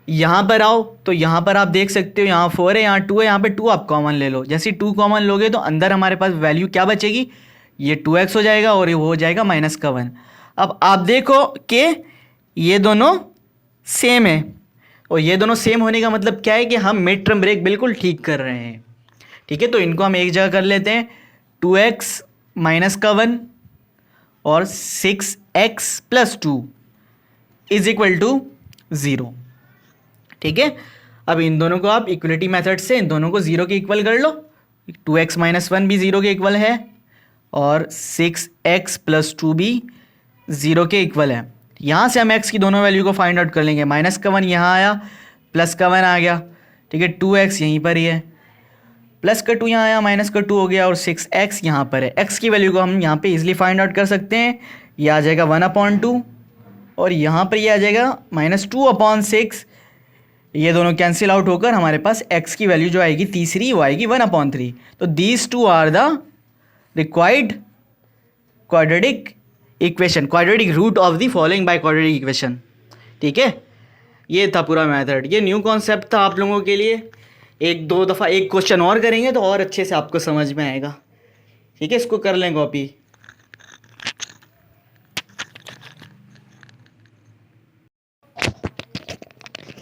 यहाँ पर आओ तो यहाँ पर आप देख सकते हो, यहाँ 4 है, यहाँ 2 है, यहाँ पे 2 आप कॉमन ले लो। जैसे 2 कॉमन लोगे तो अंदर हमारे पास वैल्यू क्या बचेगी, ये 2x हो जाएगा, और ये हो जाएगा -1। अब आप देखो कि ये दोनों सेम है, और ये दोनों सेम होने का मतलब क्या है कि हम मिड टर्म ब्रेक बिल्कुल ठीक कर रहे हैं, ठीक है। तो इनको हम एक जगह कर लेते हैं, 2x -1 और 6x + 2 इज इक्वल टू 0, ठीक है। अब इन दोनों को आप इक्वलिटी मेथड से इन दोनों को 0 के इक्वल कर लो, 2x - 1 भी 0 के इक्वल है, और 6x + 2 भी 0 के इक्वल है। यहाँ से हम x की दोनों वैल्यू को फाइंड आउट कर लेंगे, -1 यहाँ आया, +1 आ गया, ठीक है। 2x यहीं पर ही है, +2 यहाँ आया, -2 हो गया, और 6x यहाँ पर है। x की वैल्यू को हम यहाँ पे इजीली फाइंड आउट कर सकते हैं, ये आ जाएगा 1/2, और यहाँ पर ये आ जाएगा -2/6, ये दोनों कैंसिल आउट होकर हमारे पास x की वैल्यू जो आएगी तीसरी वो आएगी 1/3। तो these two are the required quadratic equation, quadratic root of the following biquadratic equation. ठीक है, ये था पूरा मेथड, ये न्यू कॉन्सेप्ट था आप लोगों के लिए। एक दो दफ़ा एक क्वेश्चन और करेंगे तो और अच्छे से आपको समझ में आएगा। ठीक है, इसको कर लें कॉपी।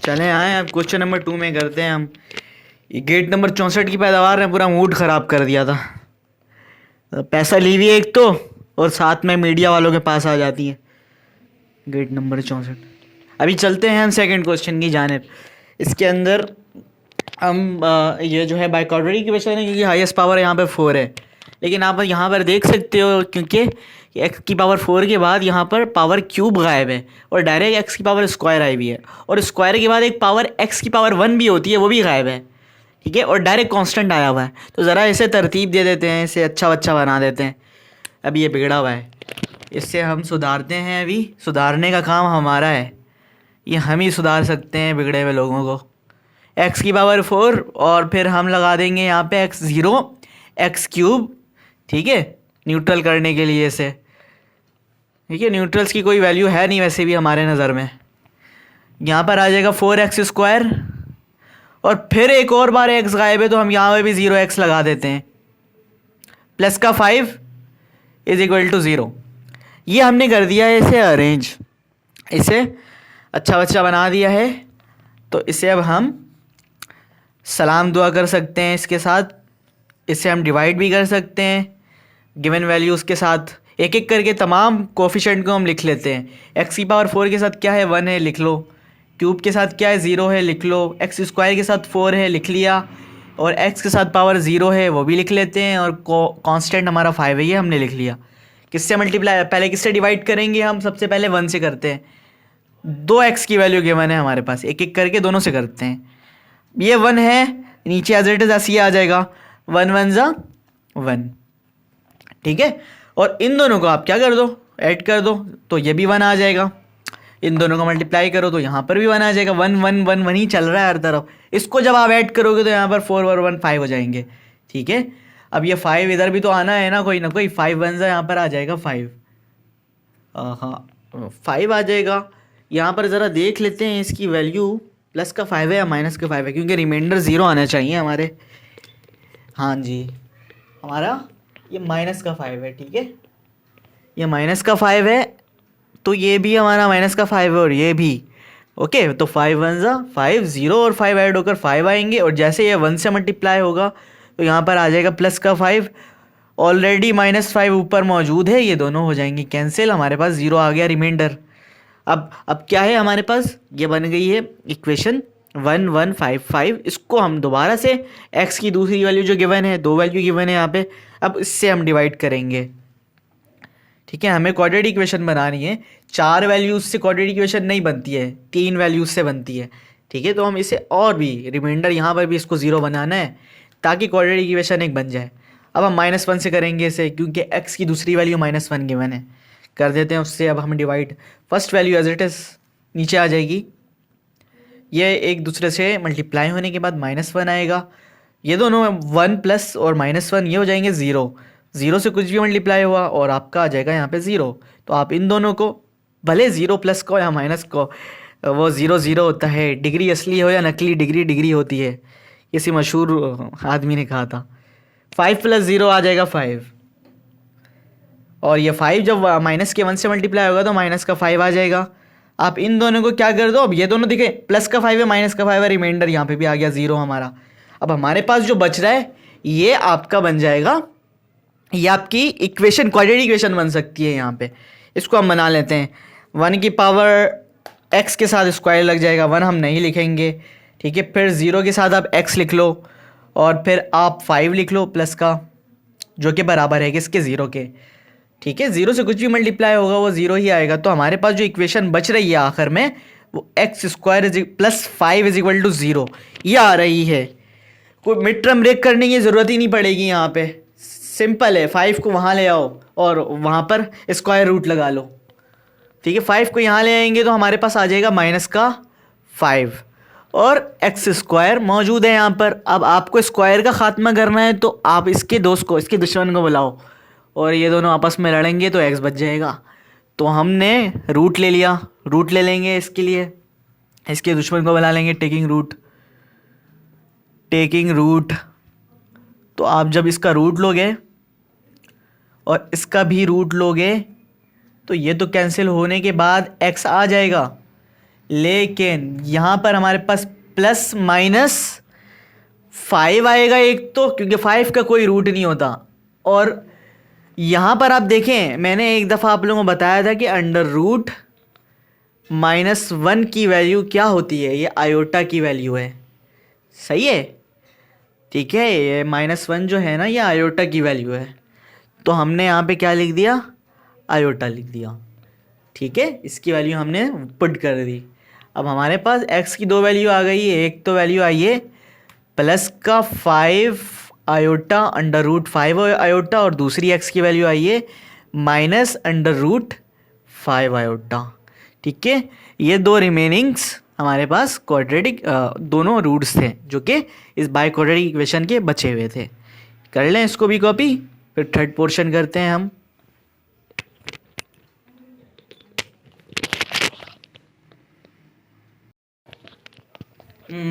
चलें आए अब क्वेश्चन नंबर 2 में करते हैं हम। ये गेट नंबर 64 की पैदावार ने पूरा मूड ख़राब कर दिया था। तो पैसा ली हुई है एक तो, और साथ में मीडिया वालों के पास आ जाती है। Get number 64। अभी चलते हैं हम सेकंड क्वेश्चन की जानिब। इसके अंदर हम ये जो है बाय क्वाड्रेटिक इक्वेशन है, क्योंकि हाईएस्ट पावर यहाँ पे 4 है। लेकिन आप यहाँ पर देख सकते हो क्योंकि एक्स की पावर 4 के बाद यहाँ पर पावर क्यूब गायब है और डायरेक्ट एक्स की पावर स्क्वायर आई हुई है, और स्क्वायर के बाद एक पावर एक्स की पावर 1 भी होती है, वो भी गायब है। ठीक है, और डायरेक्ट कांस्टेंट आया हुआ है। तो ज़रा इसे तरतीब दे देते हैं, इसे अच्छा बच्चा बना देते हैं। अभी ये बिगड़ा हुआ है, इससे हम सुधारते हैं। अभी सुधारने का काम हमारा है, ये हम ही सुधार सकते हैं बिगड़े हुए लोगों को। एक्स की पावर 4 और फिर हम लगा देंगे यहाँ पे x0 x3। ठीक है, न्यूट्रल करने के लिए इसे। ठीक है, न्यूट्रल्स की कोई वैल्यू है नहीं वैसे भी हमारे नज़र में। यहाँ पर आ जाएगा 4x², और फिर एक और बार x गायब है तो हम यहाँ पे भी 0x लगा देते हैं। प्लस का 5 = 0। ये हमने कर दिया है इसे अरेंज, इसे अच्छा बच्चा बना दिया है। तो इसे अब हम सलाम दुआ कर सकते हैं इसके साथ। इसे हम डिवाइड भी कर सकते हैं गिवन वैल्यूज़ के साथ। एक एक करके तमाम कोफिशिएंट को हम लिख लेते हैं। एक्स की पावर 4 के साथ क्या है 1 है, लिख लो। क्यूब के साथ क्या है 0 है, लिख लो। x² के साथ 4 है, लिख लिया। और x के साथ पावर 0 है, वो भी लिख लेते हैं। और कांस्टेंट हमारा 5 है, ये हमने लिख लिया। किससे मल्टीप्लाई, पहले किससे डिवाइड करेंगे हम? सबसे पहले 1 से करते हैं। 2x की वैल्यू गिवन है हमारे पास, एक एक करके दोनों से करते हैं। ये 1 है, नीचे एज इट इज ऐसे आ जाएगा 1 1 ज़ा 1। ठीक है, और इन दोनों को आप क्या कर दो, ऐड कर दो, तो ये भी 1 आ जाएगा। इन दोनों को मल्टीप्लाई करो तो यहाँ पर भी 1 आ जाएगा। 1 1 1 1 ही चल रहा है हर तरफ। इसको जब आप ऐड करोगे तो यहाँ पर 4 और 1 5 हो जाएंगे। ठीक है, अब ये 5 इधर भी तो आना है ना कोई 5 1 ज़ा यहाँ पर आ जाएगा 5। हाँ 5 आ जाएगा। यहाँ पर ज़रा देख लेते हैं इसकी वैल्यू प्लस का 5 है या माइनस का 5 है, क्योंकि रिमाइंडर 0 आना चाहिए हमारे। हाँ जी, हमारा ये माइनस का 5 है। ठीक है, ये माइनस का 5 है, तो ये भी हमारा माइनस का 5 है और ये भी। ओके, तो 5 1 ज़ा 5, 0 और 5 ऐड होकर 5 आएंगे। और जैसे ये 1 से मल्टीप्लाई होगा तो यहाँ पर आ जाएगा प्लस का 5। ऑलरेडी -5 ऊपर मौजूद है, ये दोनों हो जाएंगे कैंसिल। हमारे पास 0 आ गया रिमाइंडर। अब क्या है हमारे पास, ये बन गई है इक्वेशन 1 1 5 5। इसको हम दोबारा से x की दूसरी वैल्यू जो गिवन है, 2 वैल्यू गिवन है यहाँ पे, अब इससे हम डिवाइड करेंगे। ठीक है, हमें क्वाड्रेटिक इक्वेशन बनानी है। 4 वैल्यूज से क्वाड्रेटिक इक्वेशन नहीं बनती है, 3 वैल्यूज से बनती है। ठीक है, तो हम इसे और भी रिमाइंडर यहाँ पर भी इसको 0 बनाना है ताकि क्वाड्रेटिक इक्वेशन एक बन जाए। अब हम -1 से करेंगे इसे, क्योंकि x की दूसरी वैल्यू -1 गिवन है। कर देते हैं उससे। अब हम divide, first value as it is नीचे आ जाएगी। ये एक दूसरे से मल्टीप्लाई होने के बाद -1 आएगा। ये दोनों 1 प्लस और -1 ये हो जाएंगे 0। 0 से कुछ भी मल्टीप्लाई हुआ और आपका आ जाएगा यहाँ पे 0। तो आप इन दोनों को, भले 0 प्लस को या माइनस को, वो 0 0 होता है। डिग्री असली हो या नकली, डिग्री डिग्री होती है, किसी मशहूर आदमी ने कहा था। 5 + 0 आ जाएगा 5। और ये 5 जब माइनस के 1 से मल्टीप्लाई होगा तो माइनस का 5 आ जाएगा। आप इन दोनों को क्या कर दो, अब ये दोनों दिखे, प्लस का 5 है माइनस का 5 है, रिमाइंडर यहाँ पे भी आ गया 0 हमारा। अब हमारे पास जो बच रहा है ये आपका बन जाएगा, ये आपकी इक्वेशन, क्वाड्रेटिक इक्वेशन बन सकती है यहाँ पे। इसको हम बना लेते हैं। 1 की पावर x के साथ स्क्वायर लग जाएगा, 1 हम नहीं लिखेंगे। ठीक है, फिर 0 के साथ आप x लिख लो और फिर आप 5 लिख लो प्लस का, जो कि बराबर है किसके, 0 के। ठीक है, 0 से कुछ भी मल्टीप्लाई होगा वो 0 ही आएगा। तो हमारे पास जो इक्वेशन बच रही है आखिर में वो x² + 5 = 0 ये आ रही है। कोई मिड टर्म ब्रेक करने की ज़रूरत ही नहीं पड़ेगी यहाँ पे, सिंपल है। 5 को वहाँ ले आओ और वहाँ पर स्क्वायर रूट लगा लो। ठीक है, 5 को यहाँ ले आएंगे तो हमारे पास आ जाएगा -5। और एक्स स्क्वायर मौजूद है यहाँ पर। अब आपको स्क्वायर का खात्मा करना है तो आप इसके दोस्त को, इसके दुश्मन को बुलाओ और ये दोनों आपस में लड़ेंगे तो एक्स बच जाएगा। तो हमने रूट ले लिया, रूट ले लेंगे इसके लिए, इसके दुश्मन को बुला लेंगे टेकिंग रूट, टेकिंग रूट। तो आप जब इसका रूट लोगे और इसका भी रूट लोगे तो ये तो कैंसिल होने के बाद x आ जाएगा, लेकिन यहाँ पर हमारे पास प्लस माइनस 5 आएगा एक तो, क्योंकि 5 का कोई रूट नहीं होता। और यहाँ पर आप देखें, मैंने एक दफ़ा आप लोगों को बताया था कि अंडर रूट -1 की वैल्यू क्या होती है, ये आयोटा की वैल्यू है। सही है, ठीक है, ये -1 जो है ना, ये आयोटा की वैल्यू है। तो हमने यहाँ पे क्या लिख दिया, आयोटा लिख दिया। ठीक है, इसकी वैल्यू हमने पुट कर दी। अब हमारे पास x की दो वैल्यू आ गई है। एक तो वैल्यू आई है प्लस का 5 आयोटा अंडर रूट 5 आयोटा, और दूसरी x की वैल्यू आई है माइनस अंडर रूट 5 आयोटा। ठीक है, ये दो रिमेनिंग्स हमारे पास क्वाड्रेटिक दोनों रूट्स थे जो कि इस बाई क्वाड्रेटिक इक्वेशन के बचे हुए थे। कर लें इसको भी कॉपी, फिर थर्ड पोर्शन करते हैं हम।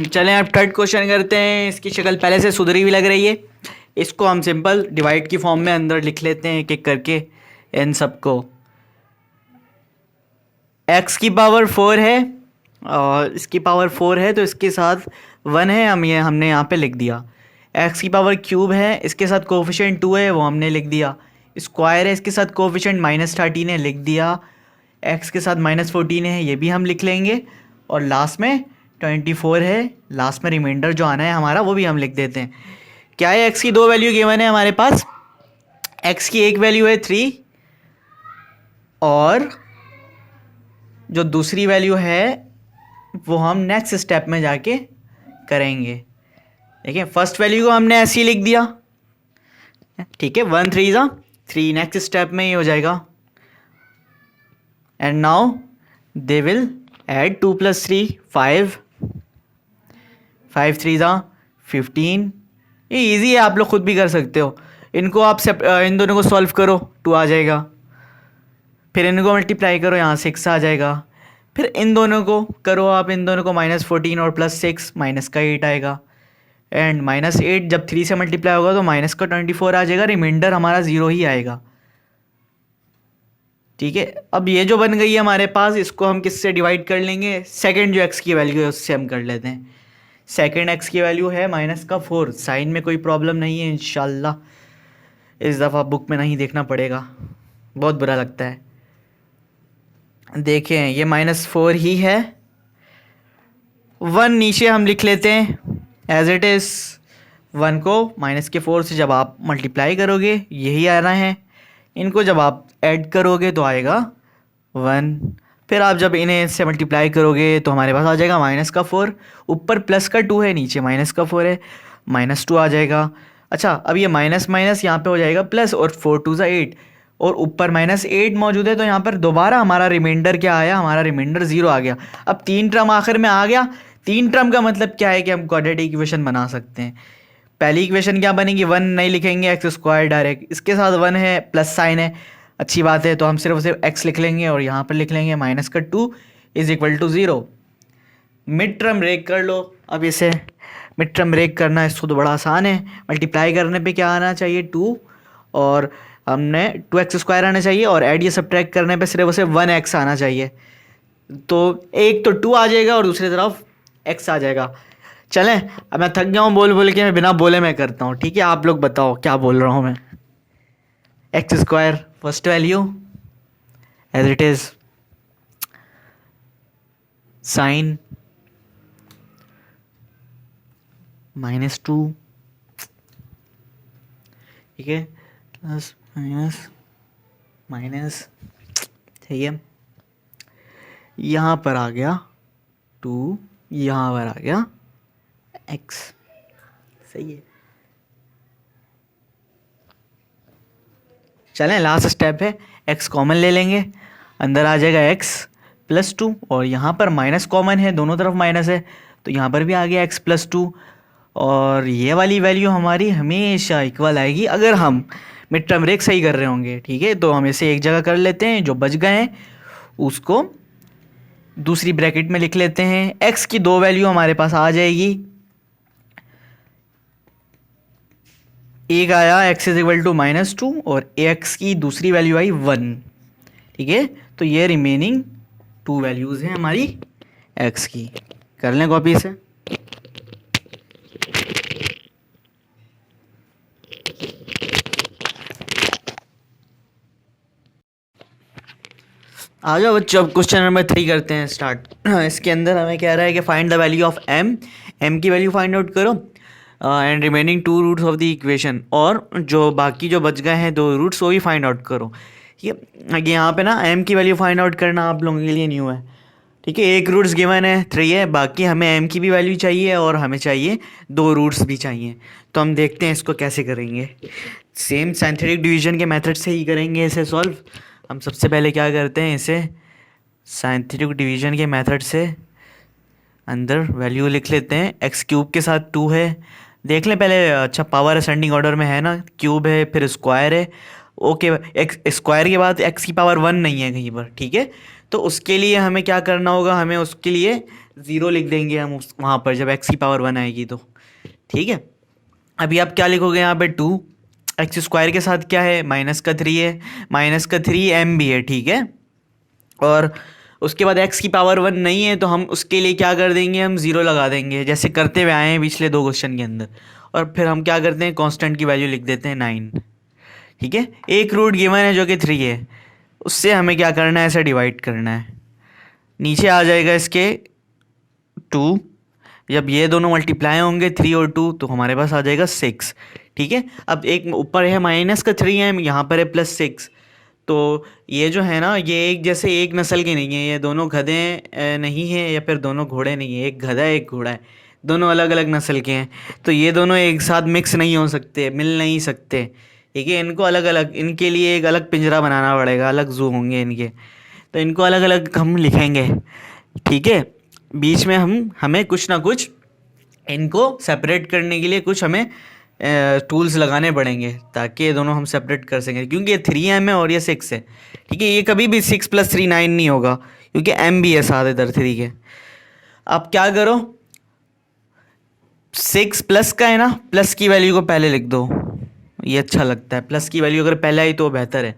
चलें अब थर्ड क्वेश्चन करते हैं। इसकी शक्ल पहले से सुधरी हुई लग रही है। इसको हम सिंपल डिवाइड की फॉर्म में अंदर लिख लेते हैं एक एक करके। इन सबको x की पावर 4 है और इसकी पावर 4 है तो इसके साथ 1 है, हमने यहाँ पे लिख दिया। x की पावर क्यूब है, इसके साथ कोफिशिएंट 2 है, वो हमने लिख दिया। स्क्वायर है, इसके साथ कोफिशिएंट -13 है, लिख दिया। x के साथ -14 है, ये भी हम लिख लेंगे। और लास्ट में 24 है, लास्ट में रिमाइंडर जो आना है हमारा वो भी हम लिख देते हैं। क्या है, x की दो वैल्यू गिवन है हमारे पास। x की एक वैल्यू है 3 और जो दूसरी वैल्यू है वो हम नेक्स्ट स्टेप में जाके करेंगे। देखिए, फर्स्ट वैल्यू को हमने ऐसे ही लिख दिया। ठीक है, 1 3 ज़ा 3, नेक्स्ट स्टेप में ये हो जाएगा। And now they will add 2 + 3 5 5 3 ज़ा 15। ये इजी है, आप लोग खुद भी कर सकते हो। इनको आप इन दोनों को सॉल्व करो, 2 आ जाएगा। फिर इनको मल्टीप्लाई करो, यहाँ 6 आ जाएगा। फिर इन दोनों को करो आप, इन दोनों को -14 और +6 माइनस का 8 आएगा। एंड -8 जब 3 से मल्टीप्लाई होगा तो माइनस का 24 आ जाएगा। रिमाइंडर हमारा 0 ही आएगा। ठीक है, अब ये जो बन गई है हमारे पास, इसको हम किससे डिवाइड कर लेंगे, सेकंड जो x की वैल्यू है उससे हम कर लेते हैं। सेकंड x की वैल्यू है -4। साइन में कोई प्रॉब्लम नहीं है, इंशाल्लाह इस दफ़ा बुक में नहीं देखना पड़ेगा, बहुत बुरा लगता है। देखें, ये -4 ही है। 1 नीचे हम लिख लेते हैं एज इट इज़। 1 को -4 से जब आप मल्टीप्लाई करोगे यही आना है। इनको जब आप ऐड करोगे तो आएगा 1। फिर आप जब इन्हें से मल्टीप्लाई करोगे तो हमारे पास आ जाएगा -4। ऊपर प्लस का 2 है, नीचे -4 है, -2 आ जाएगा। अच्छा, अब ये माइनस माइनस यहाँ पे हो जाएगा प्लस, और 4 2 = 8 और ऊपर -8 मौजूद है। तो यहाँ पर दोबारा हमारा रिमाइंडर क्या आया, हमारा रिमाइंडर 0 आ गया। अब 3 टर्म आखिर में आ गया। 3 टर्म का मतलब क्या है कि हम क्वाड्रेटिक इक्वेशन बना सकते हैं। पहली इक्वेशन क्या बनेगी, 1 नहीं लिखेंगे, x² डायरेक्ट, इसके साथ 1 है, प्लस साइन है, अच्छी बात है। तो हम सिर्फ x लिख लेंगे और यहाँ पर लिख लेंगे -2 = 0। मिड टर्म ब्रेक कर लो। अब इसे मिड टर्म ब्रेक करना है, इसको तो बड़ा आसान है। मल्टीप्लाई करने पे क्या आना चाहिए, 2, और हमने 2x² आना चाहिए, और ऐड या सब्ट्रैक्ट करने पे सिर्फ उसे 1x आना चाहिए। तो एक तो 2 आ जाएगा और दूसरी तरफ x आ जाएगा। चलें, अब मैं थक गया हूँ बोल बोल के, मैं बिना बोले मैं करता हूँ। ठीक है, आप लोग बताओ क्या बोल रहा हूँ मैं। x² first value as it is, sign -2, ठीक है, प्लस माइनस माइनस, सही है। यहाँ पर आ गया 2, यहाँ पर आ गया x, सही है। चलें, लास्ट स्टेप है, x कॉमन ले लेंगे, अंदर आ जाएगा x + 2, और यहाँ पर माइनस कॉमन है, दोनों तरफ माइनस है तो यहाँ पर भी आ गया x+2। और ये वाली वैल्यू हमारी हमेशा इक्वल आएगी अगर हम मिड टर्म ब्रेक सही कर रहे होंगे। ठीक है, तो हम इसे एक जगह कर लेते हैं, जो बच गए हैं उसको दूसरी ब्रैकेट में लिख लेते हैं। x की दो वैल्यू हमारे पास आ जाएगी, एक आया x इज इक्वल टू -2 और x की दूसरी वैल्यू आई 1। ठीक है, तो ये रिमेनिंग 2 वैल्यूज़ हैं हमारी x की। कर लें कॉपी से। आ जाओ बच्चों, अब क्वेश्चन नंबर 3 करते हैं स्टार्ट। इसके अंदर हमें कह रहा है कि find the value of m की वैल्यू फाइंड आउट करो and remaining 2 roots of the equation, और जो बाकी जो बच गए हैं 2 रूट्स वो भी फाइंड आउट करो। ठीक है, यहाँ पे ना m की वैल्यू फाइंड आउट करना आप लोगों के लिए न्यू है। ठीक है, एक रूट्स गिवन है 3 है, बाकी हमें m की भी वैल्यू चाहिए और हमें चाहिए 2 रूट्स भी चाहिए। तो हम देखते हैं इसको कैसे करेंगे। सेम साइंटिफिक डिवीजन के मेथड से ही करेंगे इसे सॉल्व। हम सबसे पहले क्या करते हैं, इसे साइंटिफिक डिवीजन के मेथड से अंदर वैल्यू लिख लेते हैं। x³ के साथ 2 है, देख लें पहले। अच्छा, पावर असेंडिंग ऑर्डर में है ना, क्यूब है फिर स्क्वायर है। ओके, एक्स स्क्वायर के बाद x की पावर 1 नहीं है कहीं पर। ठीक है, तो उसके लिए हमें क्या करना होगा, हमें उसके लिए 0 लिख देंगे हम वहाँ पर जब x की पावर 1 आएगी तो। ठीक है, अभी आप क्या लिखोगे यहाँ पे 2, एक्स स्क्वायर के साथ क्या है -3 है, -3 m भी है। ठीक है, और उसके बाद x की पावर 1 नहीं है तो हम उसके लिए क्या कर देंगे, हम 0 लगा देंगे जैसे करते हुए आए हैं पिछले 2 क्वेश्चन के अंदर। और फिर हम क्या करते हैं, कांस्टेंट की वैल्यू लिख देते हैं 9। ठीक है, एक रूट गिवन है जो कि 3 है, उससे हमें क्या करना है, ऐसे डिवाइड करना है। नीचे आ जाएगा इसके 2, जब ये दोनों मल्टीप्लाई होंगे 3 और 2 तो हमारे पास आ जाएगा 6। ठीक है, अब एक ऊपर है -3 है, यहाँ पर है +6। तो ये जो है ना, ये एक जैसे एक नस्ल के नहीं है, ये दोनों गधे नहीं हैं या फिर दोनों घोड़े नहीं है, एक गधा है एक घोड़ा है, दोनों अलग अलग नस्ल के हैं। तो ये दोनों एक साथ मिक्स नहीं हो सकते, मिल नहीं सकते। ठीक है, इनको अलग अलग, इनके लिए एक अलग पिंजरा बनाना पड़ेगा, अलग जू होंगे इनके, तो इनको अलग अलग हम लिखेंगे। ठीक है, बीच में हमें कुछ ना कुछ इनको सेपरेट करने के लिए कुछ हमें टूल्स लगाने पड़ेंगे ताकि ये दोनों हम सेपरेट कर सकें, क्योंकि ये 3m है और ये 6 है। ठीक है, ये कभी भी 6 + 3 9 नहीं होगा, क्योंकि m भी है साथ इधर 3 के। अब क्या करो, 6 प्लस का है ना, प्लस की वैल्यू को पहले लिख दो, ये अच्छा लगता है। प्लस की वैल्यू अगर पहले आई तो बेहतर है।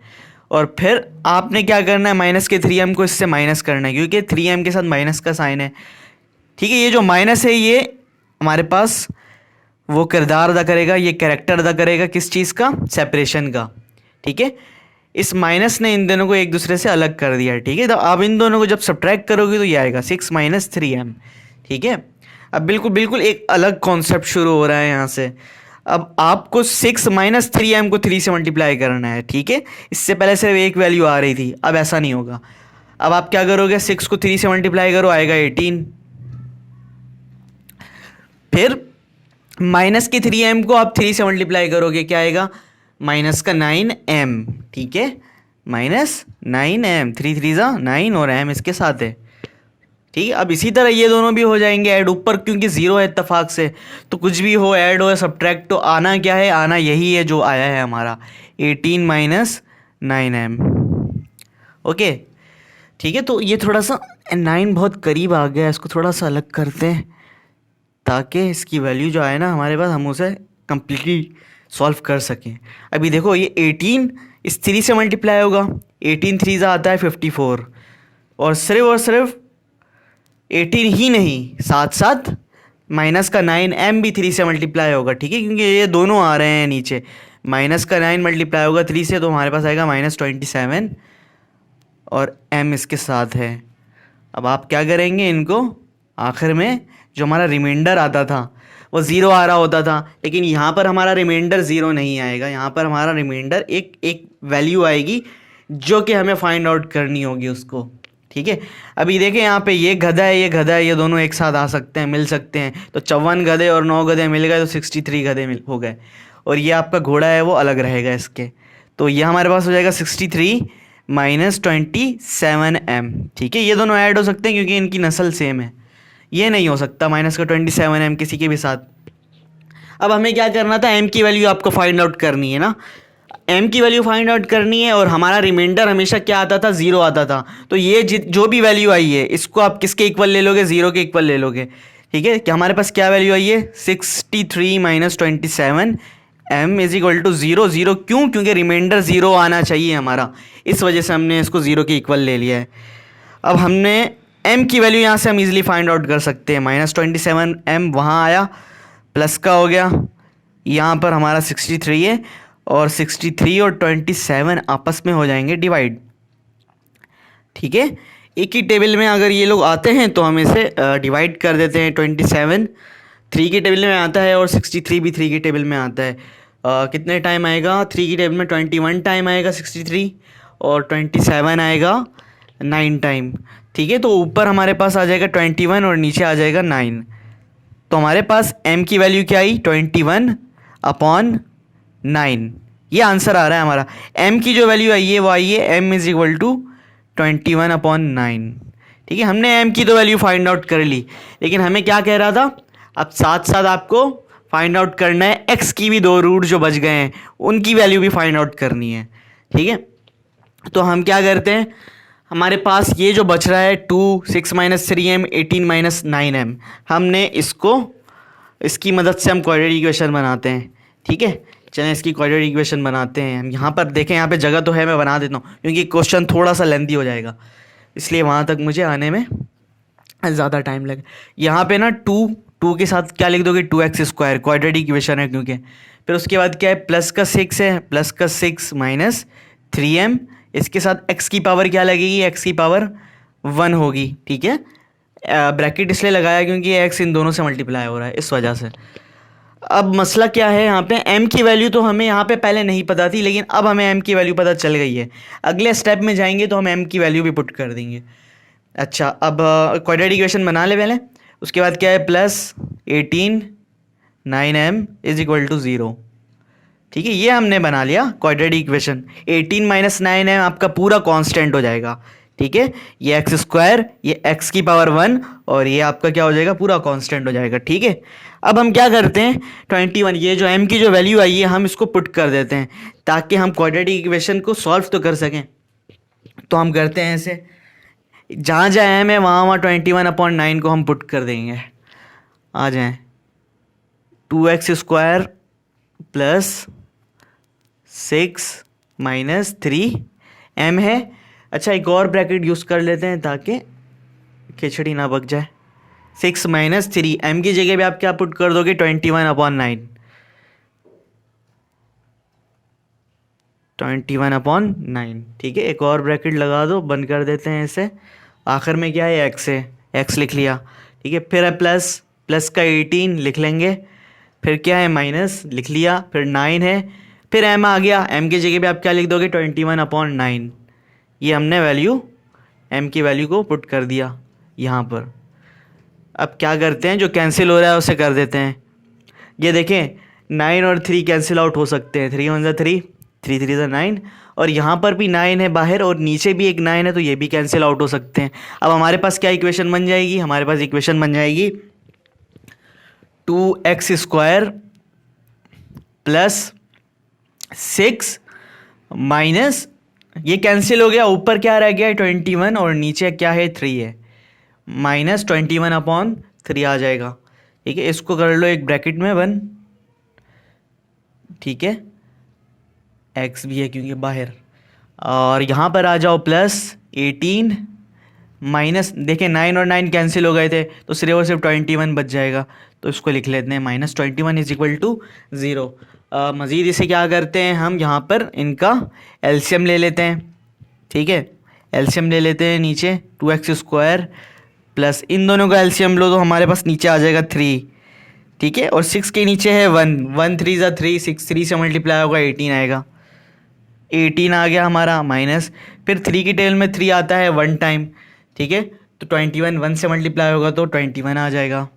और फिर आपने क्या करना है, माइनस के 3m को इससे माइनस करना है, क्योंकि 3m के साथ माइनस का साइन है। ठीक है, ये जो माइनस है ये हमारे पास वो किरदार अदा करेगा, ये कैरेक्टर अदा करेगा किस चीज़ का, सेपरेशन का। ठीक है, इस माइनस ने इन दोनों को एक दूसरे से अलग कर दिया। ठीक है, तो आप इन दोनों को जब सब्ट्रैक्ट करोगे तो ये आएगा 6 - 3m। ठीक है, अब बिल्कुल बिल्कुल एक अलग कॉन्सेप्ट शुरू हो रहा है यहाँ से। अब आपको 6 - 3m को 3 से मल्टीप्लाई करना है। ठीक है, इससे पहले सिर्फ एक वैल्यू आ रही थी, अब ऐसा नहीं होगा। अब आप क्या करोगे, 6 को 3 से मल्टीप्लाई करो, आएगा 18। फिर माइनस के 3m को आप 3 से मल्टीप्लाई करोगे, क्या आएगा, माइनस का 9m। ठीक है, -9m, 3 3 9 और m इसके साथ है। ठीक है, अब इसी तरह ये दोनों भी हो जाएंगे ऐड ऊपर, क्योंकि 0 है इत्तेफाक से, तो कुछ भी हो ऐड हो सब्ट्रैक्ट, तो आना क्या है, आना यही है जो आया है हमारा 18 - 9m। ओके, ठीक है, तो ये थोड़ा सा 9 बहुत करीब आ गया, इसको थोड़ा सा अलग करते हैं ताकि इसकी वैल्यू जो आए ना हमारे पास, हम उसे कम्प्लीटली सॉल्व कर सकें। अभी देखो, ये 18 इस 3 से मल्टीप्लाई होगा, 18 3 आता है 54, और सिर्फ 18 ही नहीं, साथ साथ माइनस का 9m भी 3 से मल्टीप्लाई होगा। ठीक है, क्योंकि ये दोनों आ रहे हैं नीचे, माइनस का 9 मल्टीप्लाई होगा 3 से, तो हमारे पास आएगा -27 और m इसके साथ है। अब आप क्या करेंगे, इनको आखिर में जो हमारा रिमाइंडर आता था वो 0 आ रहा होता था, लेकिन यहाँ पर हमारा रिमाइंडर 0 नहीं आएगा, यहाँ पर हमारा रिमाइंडर एक वैल्यू आएगी जो कि हमें फाइंड आउट करनी होगी उसको। ठीक है, अभी देखें यहाँ पे ये गधा है, ये गधा है, ये दोनों एक साथ आ सकते हैं, मिल सकते हैं, तो 54 गधे और 9 गधे मिल गए तो 63 गधे हो गए, और ये आपका घोड़ा है वो अलग रहेगा इसके, तो ये हमारे पास हो जाएगा 63 - 27m। ठीक है, ये दोनों ऐड हो सकते हैं क्योंकि इनकी नस्ल सेम है, ये नहीं हो सकता माइनस का 27m किसी के भी साथ। अब हमें क्या करना था, m की वैल्यू आपको फाइंड आउट करनी है ना, m की वैल्यू फाइंड आउट करनी है, और हमारा रिमाइंडर हमेशा क्या आता था, 0 आता था। तो ये जो भी वैल्यू आई है इसको आप किसके इक्वल ले लोगे, 0 के इक्वल ले लोगे। ठीक है, कि हमारे पास क्या वैल्यू आई है, 63 minus 27 m is equal to 0। 0 क्यों, क्योंकि रिमाइंडर 0 आना चाहिए हमारा, इस वजह से हमने इसको 0 के इक्वल ले लिया है। अब हमने m की वैल्यू यहाँ से हम इजीली फाइंड आउट कर सकते हैं। माइनस 27m वहाँ आया, प्लस का हो गया, यहाँ पर हमारा 63 है, और 63 और 27 आपस में हो जाएंगे डिवाइड। ठीक है, एक ही टेबल में अगर ये लोग आते हैं तो हम इसे डिवाइड कर देते हैं। 27 3 की टेबल में आता है, और 63 भी 3 की टेबल में आता है। कितने टाइम आएगा 3 की टेबल में, 21 टाइम आएगा 63, और 27 आएगा 9 टाइम। ठीक है, तो ऊपर हमारे पास आ जाएगा 21 और नीचे आ जाएगा 9। तो हमारे पास m की वैल्यू क्या आई, 21/9। ये आंसर आ रहा है हमारा। m की जो वैल्यू आई है वो आई है m इज इक्वल टू 21/9। ठीक है, हमने m की तो वैल्यू फाइंड आउट कर ली, लेकिन हमें क्या कह रहा था, अब साथ साथ आपको फाइंड आउट करना है x की भी दो रूट जो बच गए हैं उनकी वैल्यू भी फाइंड आउट करनी है। ठीक है, तो हम क्या करते हैं, हमारे पास ये जो बच रहा है 2 6 माइनस 3m 18 माइनस 9m, हमने इसकी मदद से हम क्वाड्रेटिक इक्वेशन बनाते हैं। ठीक है, चलें इसकी क्वाड्रेटिक इक्वेशन बनाते हैं। हम यहाँ पर देखें, यहाँ पे जगह तो है, मैं बना देता हूँ क्योंकि क्वेश्चन थोड़ा सा लेंथी हो जाएगा, इसलिए वहाँ तक मुझे आने में ज़्यादा टाइम लगे। यहाँ पे ना 2 के साथ क्या लिख दोगे, 2x स्क्वायर, क्वाड्रेटिक इक्वेशन है क्योंकि। फिर उसके बाद क्या है, प्लस का 6 है, प्लस का 6 माइनस 3m, इसके साथ x की पावर क्या लगेगी, x की पावर 1 होगी। ठीक है, ब्रैकेट इसलिए लगाया क्योंकि x इन दोनों से मल्टीप्लाई हो रहा है, इस वजह से। अब मसला क्या है, यहाँ पे m की वैल्यू तो हमें यहाँ पे पहले नहीं पता थी, लेकिन अब हमें m की वैल्यू पता चल गई है। अगले स्टेप में जाएंगे तो हम m की वैल्यू भी पुट कर देंगे। अच्छा, अब क्वाड्रेटिक इक्वेशन बना ले पहले, उसके बाद क्या है, plus 18 9m is equal to 0। ठीक है, ये हमने बना लिया क्वाड्रेटिक इक्वेशन। 18 माइनस 9m आपका पूरा कांस्टेंट हो जाएगा। ठीक है, ये एक्स स्क्वायर, ये x की पावर 1, और ये आपका क्या हो जाएगा, पूरा कांस्टेंट हो जाएगा। ठीक है, अब हम क्या करते हैं, 21, ये जो m की जो वैल्यू आई है हम इसको पुट कर देते हैं ताकि हम क्वाड्रेटिक इक्वेशन को सॉल्व तो कर सकें। तो हम करते हैं ऐसे, जहाँ जहाँ m है वहाँ 21/9 को हम पुट कर देंगे। आ जाएं, 2x square plus 6 minus 3m है। अच्छा, एक और ब्रैकेट यूज़ कर लेते हैं ताकि खिचड़ी ना पक जाए। 6 माइनस 3, m की जगह पे आप क्या पुट कर दोगे, 21/9। 21/9। ठीक है, एक और ब्रैकेट लगा दो, बंद कर देते हैं इसे। आखिर में क्या है, x है, x लिख लिया। ठीक है, फिर है प्लस का 18 लिख लेंगे, फिर क्या है, माइनस लिख लिया, फिर 9 है, फिर m आ गया। m की जगह पे आप क्या लिख दोगे, 21/9। ये हमने वैल्यू m की वैल्यू को पुट कर दिया यहाँ पर। अब क्या करते हैं, जो कैंसिल हो रहा है उसे कर देते हैं। ये देखें, 9 और 3 कैंसिल आउट हो सकते हैं, 3 1 3, 3 3 9, और यहाँ पर भी 9 है बाहर, और नीचे भी एक 9 है, तो ये भी कैंसिल आउट हो सकते हैं। अब हमारे पास क्या इक्वेशन बन जाएगी, हमारे पास इक्वेशन बन जाएगी 2x स्क्वायर प्लस 6 माइनस, ये कैंसिल हो गया, ऊपर क्या रह गया, 21, और नीचे क्या है, 3 है, माइनस 21/3 आ जाएगा। ठीक है, इसको कर लो एक ब्रैकेट में 1। ठीक है, x भी है क्योंकि बाहर, और यहाँ पर आ जाओ प्लस 18 माइनस, देखें 9 और 9 कैंसिल हो गए थे तो सिर्फ और सिर्फ 21 बच जाएगा, तो इसको लिख लेते हैं माइनस 21 इज इक्वल टू 0। मज़ीद इसे क्या करते हैं, हम यहाँ पर इनका एलसीएम ले लेते हैं। ठीक है, एलसीएम ले लेते हैं, नीचे 2x स्क्वायर प्लस इन दोनों का एलसीएम लो तो हमारे पास नीचे आ जाएगा 3। ठीक है, और 6 के नीचे है 1, 1 3 ज़ा 3, 6 3 से मल्टीप्लाई होगा 18 आएगा, 18 आ गया हमारा, माइनस फिर 3 की टेबल में 3 आता है 1 टाइम। ठीक है, तो 21 1 से मल्टीप्लाई होगा तो 21 आ जाएगा।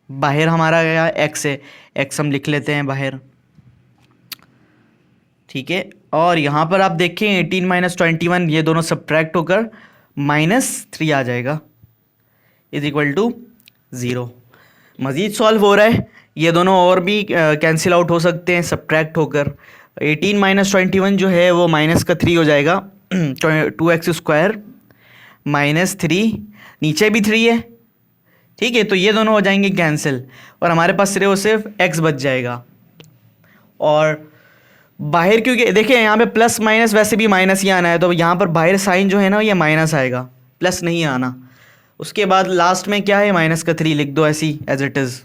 बाहर हमारा गया x है, x हम लिख लेते हैं बाहर। ठीक है, और यहाँ पर आप देखें 18 माइनस 21, ये दोनों सब्ट्रैक्ट होकर -3 आ जाएगा। Is equal to 0। मज़ीद सॉल्व हो रहा है, ये दोनों और भी कैंसिल आउट हो सकते हैं सब्ट्रैक्ट होकर। 18 माइनस 21 जो है वो माइनस का 3 हो जाएगा। 2x² माइनस 3, नीचे भी 3 है, ठीक है, तो ये दोनों हो जाएंगे कैंसिल और हमारे पास सिर्फ x बच जाएगा। और बाहर क्योंकि देखिए यहाँ पे प्लस माइनस वैसे भी माइनस ही आना है, तो यहाँ पर बाहर साइन जो है ना ये माइनस आएगा, प्लस नहीं आना। उसके बाद लास्ट में क्या है, माइनस का 3 लिख दो ऐसी एज इट इज़,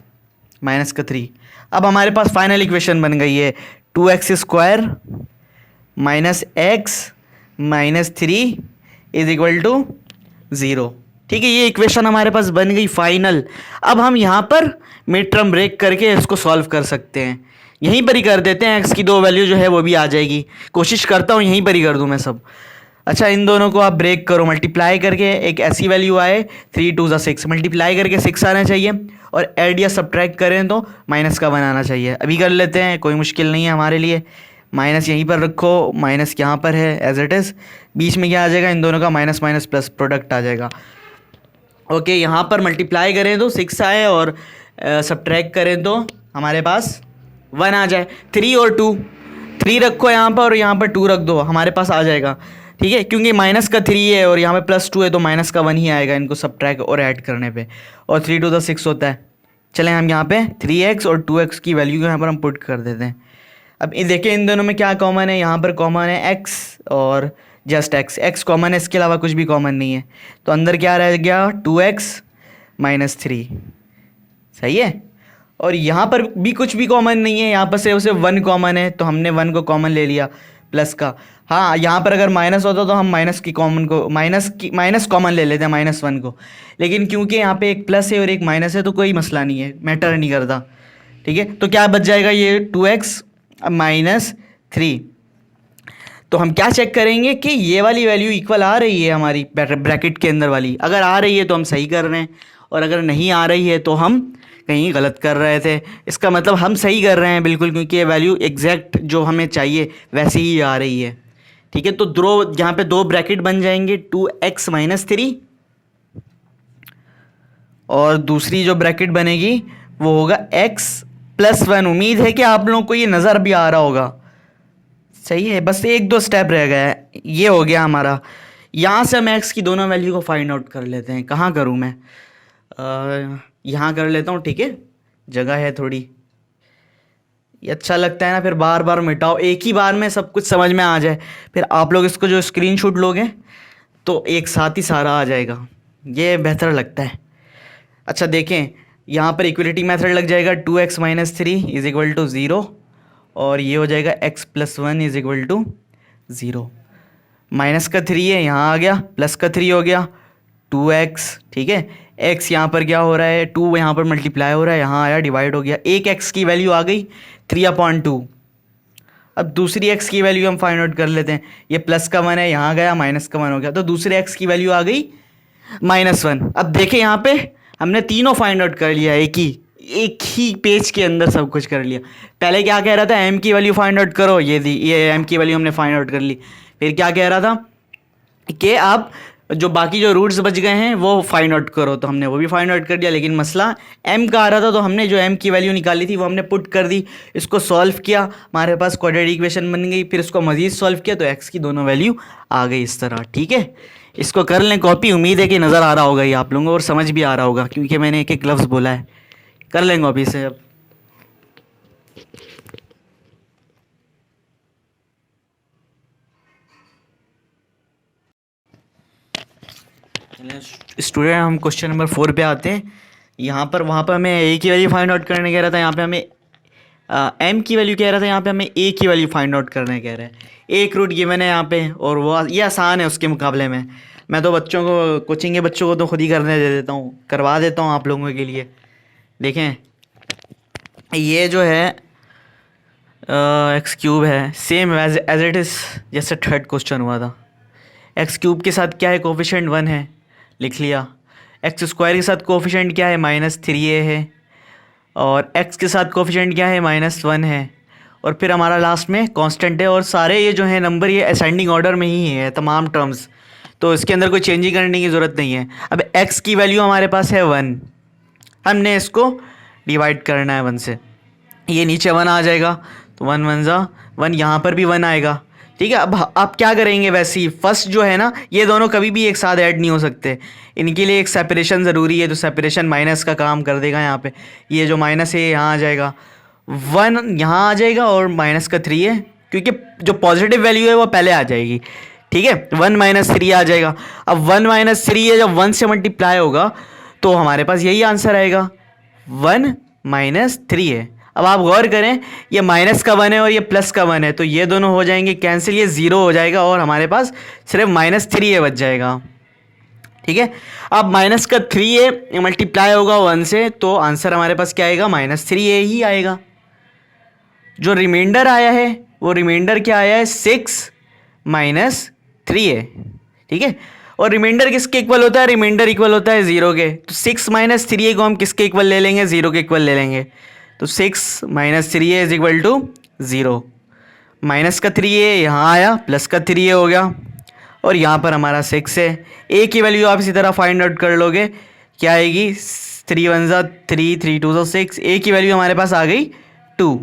माइनस का 3। अब हमारे पास फाइनल इक्वेशन बन गई है 2x² minus x minus 3 is equal to 0। ठीक है, ये इक्वेशन हमारे पास बन गई फाइनल। अब हम यहाँ पर मिड टर्म ब्रेक करके इसको सॉल्व कर सकते हैं, यहीं पर ही कर देते हैं। x की 2 वैल्यू जो है वो भी आ जाएगी, कोशिश करता हूँ यहीं पर ही कर दूँ मैं सब। अच्छा, इन दोनों को आप ब्रेक करो, मल्टीप्लाई करके एक ऐसी वैल्यू आए 3 2 ज़ा 6, मल्टीप्लाई करके 6 आना चाहिए और ऐड या सब्ट्रैक्ट करें तो माइनस का 1 आना चाहिए। अभी कर लेते हैं, कोई मुश्किल नहीं है हमारे लिए। माइनस यहीं पर रखो, माइनस यहाँ पर है एज इट इज़, बीच में क्या आ जाएगा, इन दोनों का माइनस माइनस प्लस प्रोडक्ट आ जाएगा। ओके, यहाँ पर मल्टीप्लाई करें तो 6 आए और सब्ट्रैक्ट करें तो हमारे पास 1 आ जाए। 3 और 2, 3 रखो यहाँ पर और यहाँ पर 2 रख दो, हमारे पास आ जाएगा। ठीक है, क्योंकि माइनस का 3 है और यहाँ पे प्लस 2 है तो माइनस का 1 ही आएगा इनको सब्ट्रैक्ट और ऐड करने पे, और 3 2 ज़ा 6 होता है। चलें हम यहाँ पे 3x और 2x की वैल्यू यहाँ पर हम पुट कर देते हैं। अब देखिए इन दोनों में क्या कॉमन है, यहाँ पर कॉमन है x और जस्ट x कॉमन है, इसके अलावा कुछ भी कॉमन नहीं है, तो अंदर क्या रह गया 2x माइनस 3, सही है। और यहाँ पर भी कुछ भी कॉमन नहीं है, यहाँ पर सिर्फ 1 कॉमन है, तो हमने 1 को कॉमन ले लिया प्लस का। हाँ, यहाँ पर अगर माइनस होता तो हम माइनस माइनस कॉमन ले लेते हैं, -1 को, लेकिन क्योंकि यहाँ पे एक प्लस है और एक माइनस है तो कोई मसला नहीं है, मैटर नहीं करता। ठीक है, तो क्या बच जाएगा ये 2x माइनस 3। तो हम क्या चेक करेंगे कि ये वाली वैल्यू इक्वल आ रही है हमारी ब्रैकेट के अंदर वाली, अगर आ रही है तो हम सही कर रहे हैं और अगर नहीं आ रही है तो हम कहीं गलत कर रहे थे। इसका मतलब हम सही कर रहे हैं बिल्कुल, क्योंकि ये वैल्यू एग्जैक्ट जो हमें चाहिए वैसे ही आ रही है। ठीक है, तो यहाँ पे 2 ब्रैकेट बन जाएंगे 2x माइनस 3 और दूसरी जो ब्रैकेट बनेगी वो होगा x प्लस 1। उम्मीद है कि आप लोगों को ये नज़र भी आ रहा होगा, सही है, बस 1-2 स्टेप रह गया है, ये हो गया हमारा। यहाँ से हम x की दोनों वैल्यू को फाइंड आउट कर लेते हैं। कहाँ करूँ मैं, यहाँ कर लेता हूँ, ठीक है, जगह है थोड़ी, ये अच्छा लगता है ना, फिर बार बार मिटाओ, एक ही बार में सब कुछ समझ में आ जाए, फिर आप लोग इसको जो स्क्रीनशॉट लोगे तो एक साथ ही सारा आ जाएगा, ये बेहतर लगता है। अच्छा देखें, यहाँ पर इक्वलिटी मेथड लग जाएगा 2x minus 3 is equal to 0 और ये हो जाएगा x plus 1 is equal to 0। Minus का 3 है, यहाँ आ गया, प्लस का 3 हो गया 2x। ठीक है, x यहाँ पर क्या हो रहा है, 2 यहाँ पर मल्टीप्लाई हो रहा है, यहाँ आया डिवाइड हो गया, एक x की वैल्यू आ गई 3/2। अब दूसरी x की वैल्यू हम फाइंड आउट कर लेते हैं, ये प्लस का 1 है, यहाँ गया माइनस का 1 हो गया, तो दूसरे x की वैल्यू आ गई -1। अब देखें यहाँ पे हमने तीनों फाइंड आउट कर लिया, एक ही पेज के अंदर सब कुछ कर लिया। पहले क्या कह रहा था, m की वैल्यू फाइंड आउट करो, ये m की वैल्यू हमने फाइंड आउट कर ली। फिर क्या कह रहा था कि आप जो बाकी जो रूट्स बच गए हैं वो फाइंड आउट करो, तो हमने वो भी फाइंड आउट कर दिया, लेकिन मसला m का आ रहा था, तो हमने जो m की वैल्यू निकाली थी वो हमने पुट कर दी, इसको सॉल्व किया, हमारे पास क्वाड्रेटिक इक्वेशन बन गई। फिर इसको मज़ीद सॉल्व किया तो x की दोनों वैल्यू आ गई इस तरह। ठीक है, इसको कर लें कॉपी, उम्मीद है कि नज़र आ रहा होगा ये आप लोगों को और समझ भी आ रहा होगा, क्योंकि मैंने एक एक लफ्ज़ बोला है। कर लें कॉपी से। अब स्टूडेंट, हम क्वेश्चन नंबर 4 पे आते हैं। वहाँ पर हमें a की वैल्यू फाइंड आउट करने कह रहा था, यहाँ पे हमें m की वैल्यू कह रहा था, यहाँ पे हमें a की वैल्यू फाइंड आउट करने कह रहे हैं। एक रूट गिवन है यहाँ पे और वो ये आसान है उसके मुकाबले में। मैं तो बच्चों को, कोचिंग के बच्चों को तो खुद ही करने दे देता हूँ, करवा देता हूँ आप लोगों के लिए। देखें, ये जो है x³ है, सेम एज इट इज़ जैसे थर्ड क्वेश्चन हुआ था। x³ के साथ क्या है, कोफिशिएंट 1 है, लिख लिया। x² के साथ कोफिशिएंट क्या है, -3a है, और x के साथ कोफिशिएंट क्या है, -1 है, और फिर हमारा लास्ट में कांस्टेंट है। और सारे ये जो है नंबर ये असेंडिंग ऑर्डर में ही है तमाम टर्म्स, तो इसके अंदर कोई चेंज ही करने की ज़रूरत नहीं है। अब x की वैल्यू हमारे पास है 1, हमने इसको डिवाइड करना है 1 से, ये नीचे 1 आ जाएगा, तो 1 1 जा 1, यहाँ पर भी 1 आएगा। ठीक है, अब आप क्या करेंगे, वैसे ही फर्स्ट जो है ना, ये दोनों कभी भी एक साथ ऐड नहीं हो सकते, इनके लिए एक सेपरेशन ज़रूरी है, तो सेपरेशन माइनस का काम कर देगा यहाँ पे। ये जो माइनस है यहाँ आ जाएगा, 1 यहाँ आ जाएगा और माइनस का 3 है, क्योंकि जो पॉजिटिव वैल्यू है वो पहले आ जाएगी। ठीक है, 1 - 3 आ जाएगा। अब 1 - 3 है, जब 1 से मल्टीप्लाई होगा तो हमारे पास यही आंसर आएगा, 1 - 3 है। अब आप गौर करें, ये माइनस का 1 है और ये प्लस का 1 है, तो ये दोनों हो जाएंगे कैंसिल, ये 0 हो जाएगा और हमारे पास सिर्फ -3 है बच जाएगा। ठीक है, अब माइनस का 3 है मल्टीप्लाई होगा 1 से, तो आंसर हमारे पास क्या आएगा, -3a ही आएगा। जो रिमाइंडर आया है वो रिमाइंडर क्या आया है, 6 - 3a। ठीक है, और रिमाइंडर किसके इक्वल होता है, रिमाइंडर इक्वल होता है 0 के, तो 6 - 3a को हम किसके इक्वल ले लेंगे, 0 के इक्वल ले लेंगे, तो 6 - 3a = 0। माइनस का 3a यहाँ आया, प्लस का 3a हो गया, और यहाँ पर हमारा 6 है। a की वैल्यू आप इसी तरह फाइंड आउट कर लोगे, क्या आएगी, 3 1 जा 3, 3 2 जा 6, a की वैल्यू हमारे पास आ गई 2।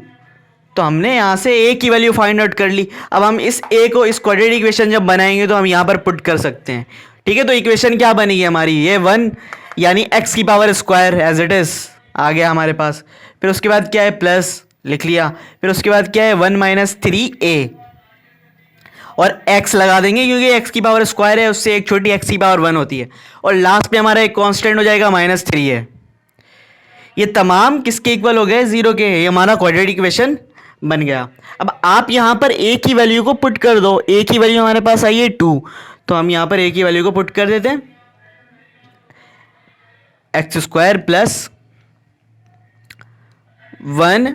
तो हमने यहाँ से a की वैल्यू फाइंड आउट कर ली। अब हम इस a को, इस क्वाड्रेटिक इक्वेशन जब बनाएंगे तो हम यहाँ पर पुट कर सकते हैं। ठीक है, तो इक्वेशन क्या बनेगी हमारी, ये 1 यानी x की power square as it is आ गया हमारे पास। फिर उसके बाद क्या है, प्लस लिख लिया, फिर उसके बाद क्या है, 1 - 3a और x लगा देंगे, क्योंकि x की पावर स्क्वायर है, उससे एक छोटी x की पावर 1 होती है, और लास्ट में हमारा एक कांस्टेंट हो जाएगा -3 है। ये तमाम किसके इक्वल हो गए, 0 के। ये हमारा क्वाड्रेटिक इक्वेशन बन गया। अब आप यहाँ पर a की वैल्यू को पुट कर दो, a की वैल्यू हमारे पास आई है 2, तो हम यहाँ पर a की वैल्यू को पुट कर देते हैं, x² + 1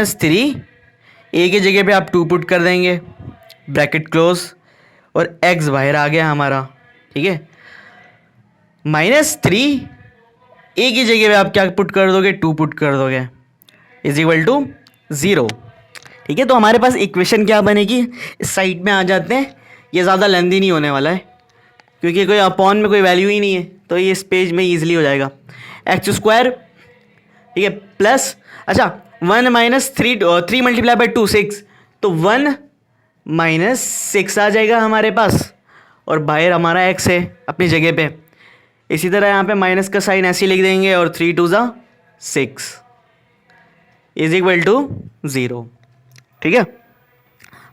- 3, a की जगह पे आप 2 पुट कर देंगे, ब्रैकेट क्लोज, और x बाहर आ गया हमारा। ठीक है, -3 a की जगह पे आप क्या पुट कर दोगे, 2 पुट कर दोगे, = 0। ठीक है, तो हमारे पास इक्वेशन क्या बनेगी, इस साइड में आ जाते हैं, ये ज़्यादा लेंदी नहीं होने वाला है, क्योंकि कोई अपॉन में कोई वैल्यू ही नहीं है, तो ये इस पेज में ईजिली हो जाएगा, x²। ठीक है, प्लस, अच्छा 1 - 3 × 2 6, तो 1 - 6 आ जाएगा हमारे पास, और बाहर हमारा x है अपनी जगह पे। इसी तरह यहाँ पे माइनस का साइन ऐसे लिख देंगे, और 3 2 जा 6 = 0। ठीक है,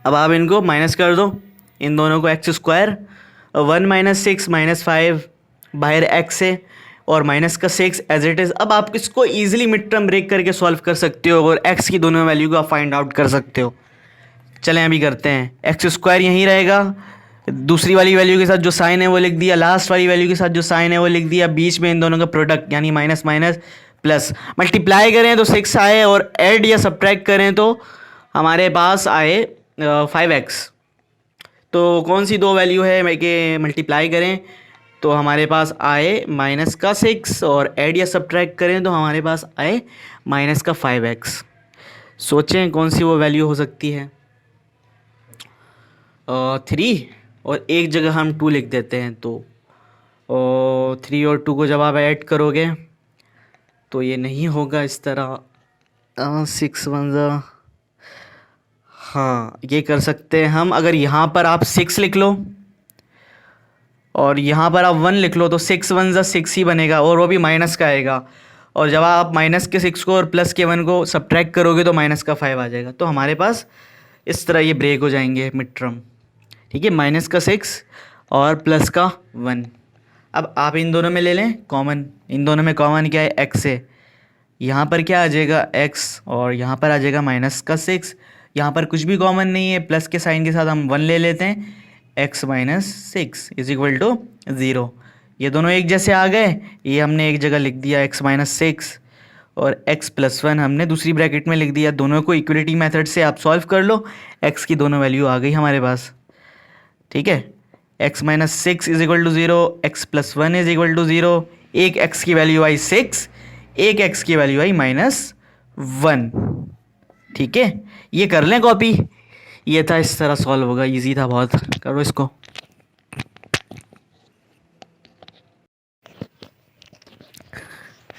अब आप इनको माइनस कर दो, इन दोनों को, x², 1 - 6 - 5 बाहर x है, और माइनस का 6 एज इट इज़। अब आप इसको ईजिली मिड टर्म ब्रेक करके सॉल्व कर सकते हो, और x की दोनों वैल्यू को आप फाइंड आउट कर सकते हो। चलें अभी करते हैं, x² यहीं रहेगा, दूसरी वाली वैल्यू के साथ जो साइन है वो लिख दिया, लास्ट वाली वैल्यू के साथ जो साइन है वो लिख दिया, बीच में इन दोनों का प्रोडक्ट यानी माइनस माइनस प्लस, मल्टीप्लाई करें तो 6 आए, और ऐड या सब्ट्रैक्ट करें तो हमारे पास आए 5x। तो कौन सी दो वैल्यू है मैं कि मल्टीप्लाई करें तो हमारे पास आए -6, और ऐड या सब्ट्रैक्ट करें तो हमारे पास आए -5x। सोचें कौन सी वो वैल्यू हो सकती है, 3, और एक जगह हम 2 लिख देते हैं, तो 3 और 2 को जब आप ऐड करोगे तो ये नहीं होगा इस तरह, 6 1 जा, हाँ ये कर सकते हैं हम। अगर यहाँ पर आप 6 लिख लो और यहाँ पर आप 1 लिख लो, तो 6 1 जा 6 ही बनेगा, और वो भी माइनस का आएगा, और जब आप माइनस के 6 को और प्लस के 1 को सब्ट्रैक्ट करोगे तो -5 आ जाएगा। तो हमारे पास इस तरह ये ब्रेक हो जाएंगे मिड टर्म। ठीक है, -6 और प्लस का 1। अब आप इन दोनों में ले लें कॉमन, इन दोनों में कॉमन क्या है, x है, यहाँ पर क्या आ जाएगा x, और यहाँ पर आ जाएगा -6। यहाँ पर कुछ भी कॉमन नहीं है, प्लस के साइन के साथ हम 1 ले लेते हैं, x - 6 = 0। ये दोनों एक जैसे आ गए, ये हमने एक जगह लिख दिया x - 6, और x + 1 हमने दूसरी ब्रैकेट में लिख दिया। दोनों को इक्वलिटी मेथड से आप सॉल्व कर लो, x की दोनों वैल्यू आ गई हमारे पास। ठीक है, x - 6 = 0, x + 1 = 0, एक x की वैल्यू आई 6, एक x की वैल्यू आई -1। ठीक है, ये कर लें कॉपी, ये था, इस तरह सॉल्व होगा, इजी था बहुत, करो इसको।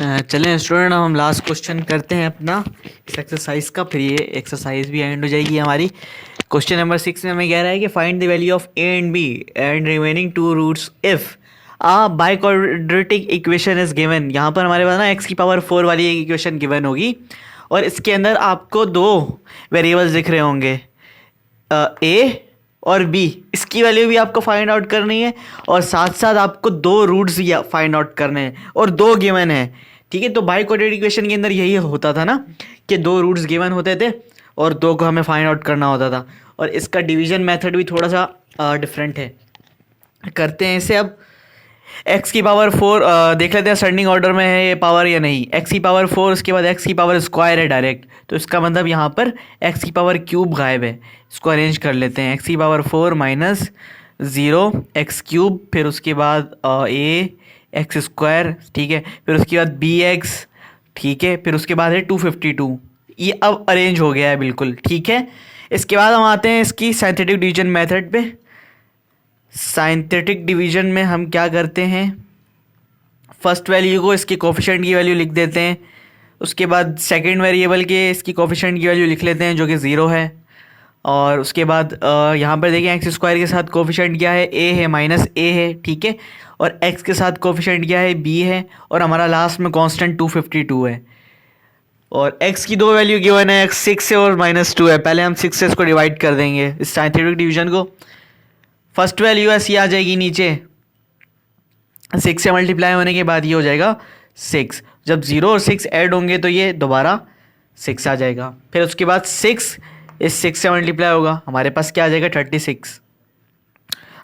चलें स्टूडेंट, हम लास्ट क्वेश्चन करते हैं अपना इस एक्सरसाइज का, फिर ये एक्सरसाइज भी एंड हो जाएगी हमारी। क्वेश्चन नंबर 6 में हमें कह रहा है कि find the value of A and B and remaining two roots if a biquadratic equation is given. यहाँ पर हमारे पास ना एक्स की पावर 4 वाली एक इक्वेशन गिवन होगी और इसके अंदर आपको दो वेरिएबल्स दिख रहे होंगे, ए और बी। इसकी वैल्यू भी आपको फाइंड आउट करनी है और साथ साथ आपको दो रूट्स भी फाइंड आउट करने हैं और दो गिवन है। ठीक है, तो बाइक्वाड्रेटिक इक्वेशन के अंदर यही होता था ना कि दो रूट्स गिवन होते थे और दो को हमें फाइंड आउट करना होता था। और इसका डिवीजन मेथड भी थोड़ा सा डिफरेंट है। करते हैं इसे अब। एक्स की पावर 4 देख लेते हैं असेंडिंग ऑर्डर में है ये पावर या नहीं। एक्स की पावर 4, उसके बाद एक्स की पावर स्क्वायर है डायरेक्ट, तो इसका मतलब यहाँ पर एक्स की पावर क्यूब गायब है। इसको अरेंज कर लेते हैं। एक्स की पावर 4 माइनस 0 एक्स क्यूब, फिर उसके बाद ए एक्स स्क्वायर, ठीक है, फिर उसके बाद बी एक्स, ठीक है, फिर उसके बाद है 252। ये अब अरेंज हो गया है बिल्कुल, ठीक है। इसके बाद हम आते हैं इसकी साइंटिफिक डिवीजन मेथड पे। साइंटिफिक डिवीजन में हम क्या करते हैं, फर्स्ट वैल्यू को इसके कोफिशिएंट की वैल्यू लिख देते हैं, उसके बाद सेकंड वेरिएबल के इसकी कोफिशिएंट की वैल्यू लिख लेते हैं जो कि 0 है, और उसके बाद यहाँ पर देखें एक्स स्क्वायर के साथ कोफिशिएंट क्या है, ए है माइनस ए है, ठीक है, और एक्स के साथ कोफिशिएंट क्या है, बी है, और हमारा लास्ट में कांस्टेंट 252 है। और x की दो वैल्यू गिवन है, x 6 है और -2 है। पहले हम 6 से इसको डिवाइड कर देंगे इस साइंटिफिक डिवीजन को। फर्स्ट वैल्यू ऐसी आ जाएगी नीचे, 6 से मल्टीप्लाई होने के बाद ये हो जाएगा 6। जब 0 और 6 ऐड होंगे तो ये दोबारा 6 आ जाएगा। फिर उसके बाद 6 इस 6 से मल्टीप्लाई होगा, हमारे पास क्या आ जाएगा 36।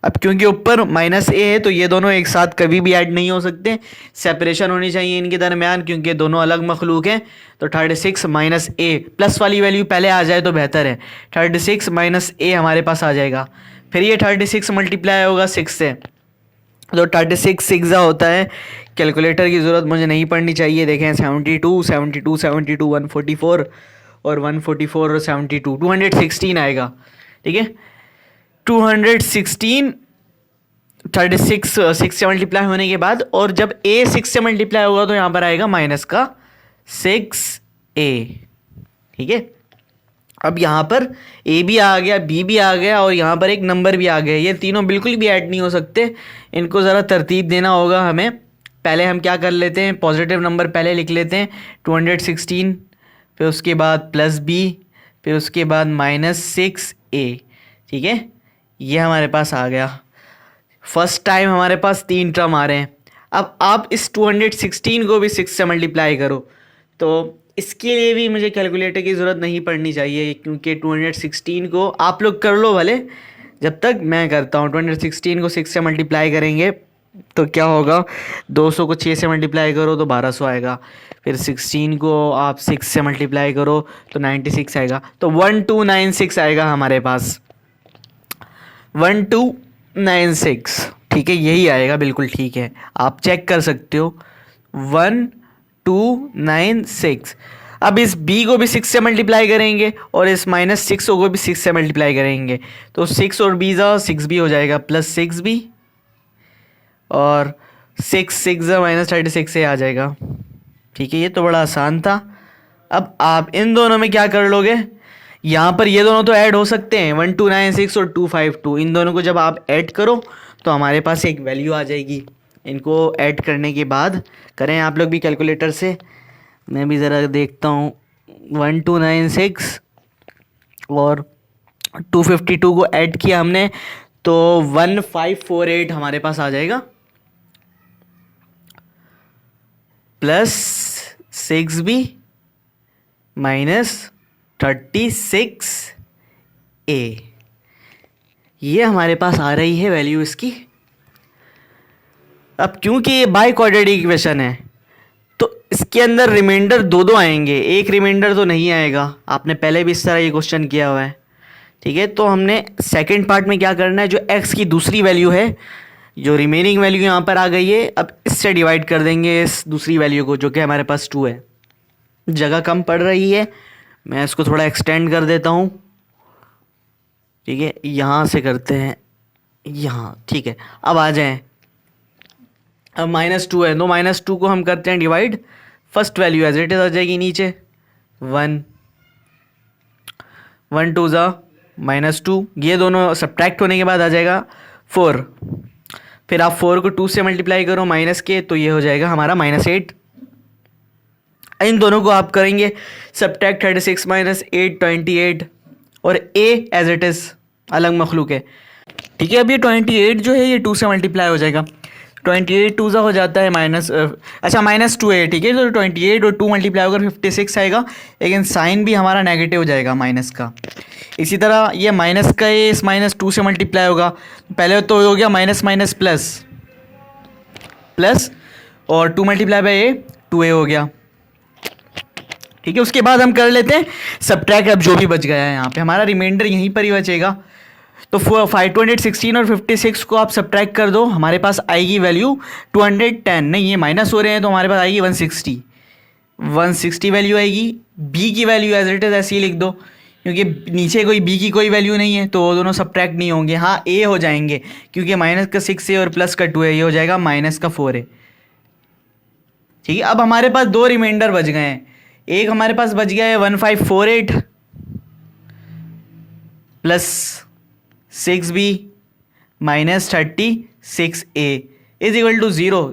अब क्योंकि ऊपर माइनस ए है तो ये दोनों एक साथ कभी भी ऐड नहीं हो सकते, सेपरेशन होनी चाहिए इनके दरमियान क्योंकि दोनों अलग मखलूक हैं। तो 36 माइनस ए, प्लस वाली वैल्यू पहले आ जाए तो बेहतर है। 36 माइनस ए हमारे पास आ जाएगा। फिर ये 36 मल्टीप्लाई होगा 6 से, तो 36 6 होता है। कैलकुलेटर की ज़रूरत मुझे नहीं पड़नी चाहिए। देखें 72 72 72 144 और 144 और 72 216 आएगा, ठीक है। 216 36 6 से मल्टीप्लाई होने के बाद, और जब a 6 से मल्टीप्लाई होगा तो यहाँ पर आएगा माइनस का 6a, ठीक है। अब यहाँ पर a भी आ गया, b भी आ गया और यहाँ पर एक नंबर भी आ गया। ये तीनों बिल्कुल भी ऐड नहीं हो सकते, इनको ज़रा तरतीब देना होगा हमें। पहले हम क्या कर लेते हैं, पॉजिटिव नंबर पहले लिख लेते हैं 216, फिर उसके बाद प्लस b, फिर उसके बाद -6a, ठीक है। ये हमारे पास आ गया। फर्स्ट टाइम हमारे पास 3 टर्म आ रहे हैं। अब आप इस 216 को भी 6 से मल्टीप्लाई करो, तो इसके लिए भी मुझे कैलकुलेटर की ज़रूरत नहीं पड़नी चाहिए क्योंकि 216 को आप लोग कर लो भले, जब तक मैं करता हूँ। 216 को 6 से मल्टीप्लाई करेंगे तो क्या होगा, 200 को 6 से मल्टीप्लाई करो तो 1200 आएगा। फिर 16 को आप 6 से मल्टीप्लाई करो तो 96 आएगा। तो 1296 आएगा हमारे पास, 1296, ठीक है, यही आएगा, बिल्कुल ठीक है। आप चेक कर सकते हो 1296। अब इस b को भी 6 से मल्टीप्लाई करेंगे और इस -6 को भी 6 से मल्टीप्लाई करेंगे तो 6 और b जा 6 भी हो जाएगा, प्लस 6b, और 6 6 -36 से आ जाएगा, ठीक है। ये तो बड़ा आसान था। अब आप इन दोनों में क्या कर लोगे, यहाँ पर ये दोनों तो ऐड हो सकते हैं, 1296 और 252, इन दोनों को जब आप ऐड करो तो हमारे पास एक वैल्यू आ जाएगी। इनको ऐड करने के बाद करें आप लोग भी कैलकुलेटर से, मैं भी ज़रा देखता हूँ। 1296 और 252 को ऐड किया हमने तो 1548 हमारे पास आ जाएगा, प्लस 6b -36a, ये हमारे पास आ रही है वैल्यू इसकी। अब क्योंकि ये बाइक्वाड्रेटिक इक्वेशन है तो इसके अंदर रिमाइंडर दो आएंगे, एक रिमाइंडर तो नहीं आएगा। आपने पहले भी इस तरह ये क्वेश्चन किया हुआ है, ठीक है। तो हमने सेकंड पार्ट में क्या करना है, जो x की दूसरी वैल्यू है, जो रिमेनिंग वैल्यू यहाँ पर आ गई है, अब इससे डिवाइड कर देंगे इस दूसरी वैल्यू को जो कि हमारे पास 2 है। जगह कम पड़ रही है, मैं इसको थोड़ा एक्सटेंड कर देता हूँ, ठीक है। यहाँ से करते हैं यहाँ, ठीक है। अब आ जाएं, अब -2 है तो -2 को हम करते हैं divide first value as it is आ जाएगी नीचे 1, 1 2 ज़ा -2, ये दोनों सब्ट्रैक्ट होने के बाद आ जाएगा 4। फिर आप 4 को 2 से मल्टीप्लाई करो माइनस के, तो ये हो जाएगा हमारा -8। इन दोनों को आप करेंगे सब्ट्रैक्ट 36 -8 28, और ए एज इट इज़ अलग मखलूक है। ठीक है, अब ये 28 जो है ये 2 से मल्टीप्लाई हो जाएगा। 28 2 ज़ा हो जाता है -2 है। ठीक है, तो 28 और 2 मल्टीप्लाई होकर 56 आएगा, लेकिन साइन भी हमारा नेगेटिव हो जाएगा माइनस का। इसी तरह ये माइनस का ये इस -2 से मल्टीप्लाई होगा, पहले तो हो गया माइनस माइनस प्लस प्लस, और 2 मल्टीप्लाई बाई ए 2a हो गया। ठीक है, उसके बाद हम कर लेते हैं सब्ट्रैक्ट। अब जो भी बच गया है यहाँ पे हमारा रिमाइंडर यहीं पर ही बचेगा। तो 516 और 56 को आप सब्ट्रैक्ट कर दो, हमारे पास आएगी वैल्यू 210। नहीं, ये माइनस हो रहे हैं तो हमारे पास आएगी 160 वैल्यू आएगी। बी की वैल्यू एज इट इज ऐसे ही लिख दो, क्योंकि नीचे कोई बी की कोई वैल्यू नहीं है तो वो दोनों सब्ट्रैक्ट नहीं होंगे। हाँ, ए हो जाएंगे, क्योंकि माइनस का 6 है और प्लस का 2 है, ये हो जाएगा माइनस का 4 है। ठीक है, अब हमारे पास दो रिमाइंडर बच गए हैं। एक हमारे पास बच गया है 1548 plus 6b minus 36a is equal to 0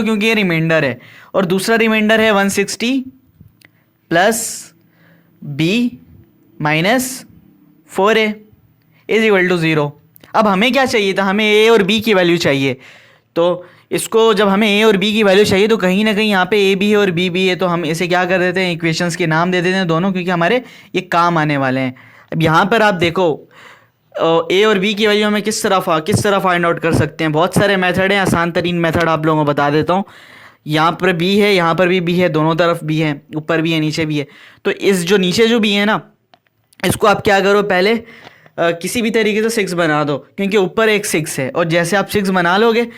क्योंकि ये रिमाइंडर है। और दूसरा रिमाइंडर है 160 plus b minus 4a is equal to 0। अब हमें क्या चाहिए था, हमें a और b की वैल्यू चाहिए। तो इसको जब हमें a और b की वैल्यू चाहिए तो कहीं ना कहीं यहाँ पे a भी है और b भी है, तो हम इसे क्या कर देते हैं, इक्वेशंस के नाम दे देते हैं दोनों, क्योंकि हमारे ये काम आने वाले हैं। अब यहाँ पर आप देखो a और b की वैल्यू हमें किस तरह फाइंड आउट कर सकते हैं। बहुत सारे मेथड हैं, आसान तरीन मेथड आप लोगों को बता देता हूँ। यहाँ पर b है, यहाँ पर भी b है, दोनों तरफ b है, ऊपर भी है नीचे भी है। तो इस जो नीचे जो b है ना, इसको आप क्या करो, पहले किसी भी तरीके से 6 बना दो, क्योंकि ऊपर एक 6 है। और जैसे आप 6 बना लोगे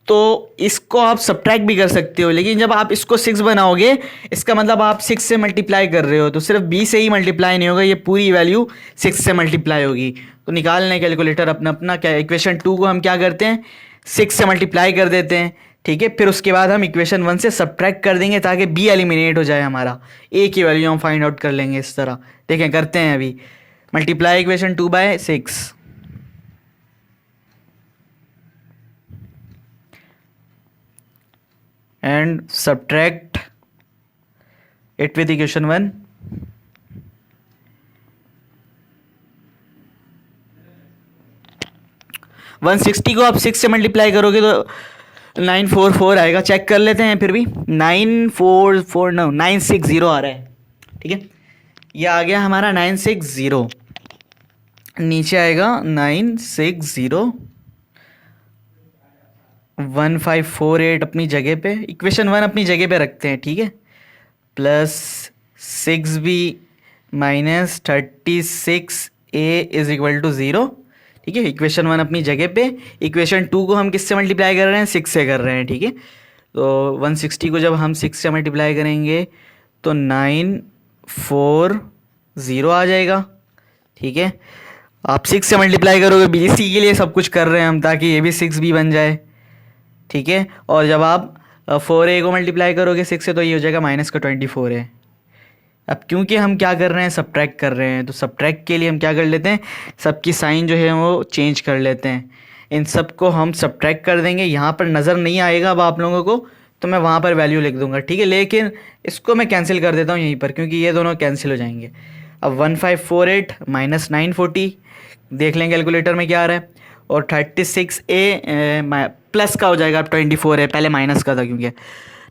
तो इसको आप सब्ट्रैक्ट भी कर सकते हो, लेकिन जब आप इसको 6 बनाओगे इसका मतलब आप 6 से मल्टीप्लाई कर रहे हो, तो सिर्फ b से ही मल्टीप्लाई नहीं होगा, ये पूरी वैल्यू 6 से मल्टीप्लाई होगी। तो निकाल लें कैलकुलेटर अपना क्या, इक्वेशन 2 को हम क्या करते हैं 6 से मल्टीप्लाई कर देते हैं। ठीक है, फिर उसके बाद हम इक्वेशन 1 से सब्ट्रैक्ट कर देंगे ताकि b एलिमिनेट हो जाए, हमारा a की वैल्यू हम फाइंड आउट कर लेंगे इस तरह। देखें, करते हैं अभी multiply equation 2 by 6 and subtract it with equation 1। One 160 को आप 6 से मल्टीप्लाई करोगे तो 944 आएगा। चेक कर लेते हैं फिर भी, 960 आ रहा है। ठीक है, ये आ गया हमारा 960, नीचे आएगा 960, 1548 अपनी जगह पे, इक्वेशन 1 अपनी जगह पे रखते हैं। ठीक है, plus 6b minus 36a is equal to 0। ठीक है, इक्वेशन 1 अपनी जगह पे। इक्वेशन 2 को हम किससे मल्टीप्लाई कर रहे हैं, 6 से कर रहे हैं। ठीक है, तो 160 को जब हम 6 से मल्टीप्लाई करेंगे तो 940 आ जाएगा। ठीक है, आप 6 से मल्टीप्लाई करोगे, BC के लिए सब कुछ कर रहे हैं हम, ताकि ये भी 6b बन जाए। ठीक है, और जब आप 4a को मल्टीप्लाई करोगे 6 से तो ये हो जाएगा माइनस का 24 है। अब क्योंकि हम क्या कर रहे हैं, सब्ट्रैक्ट कर रहे हैं, तो सब्ट्रैक्ट के लिए हम क्या कर लेते हैं, सबकी साइन जो है वो चेंज कर लेते हैं। इन सब को हम सब्ट्रैक्ट कर देंगे, यहाँ पर नज़र नहीं आएगा अब आप लोगों को, तो मैं वहाँ पर वैल्यू लिख दूंगा। ठीक है, लेकिन इसको मैं कैंसिल कर देता हूँ यहीं पर, क्योंकि ये दोनों कैंसिल हो जाएंगे। अब 1548 माइनस 940 देख लें कैलकुलेटर में क्या आ रहा है, और 36a प्लस का हो जाएगा, अब 24 है, पहले माइनस का था क्योंकि।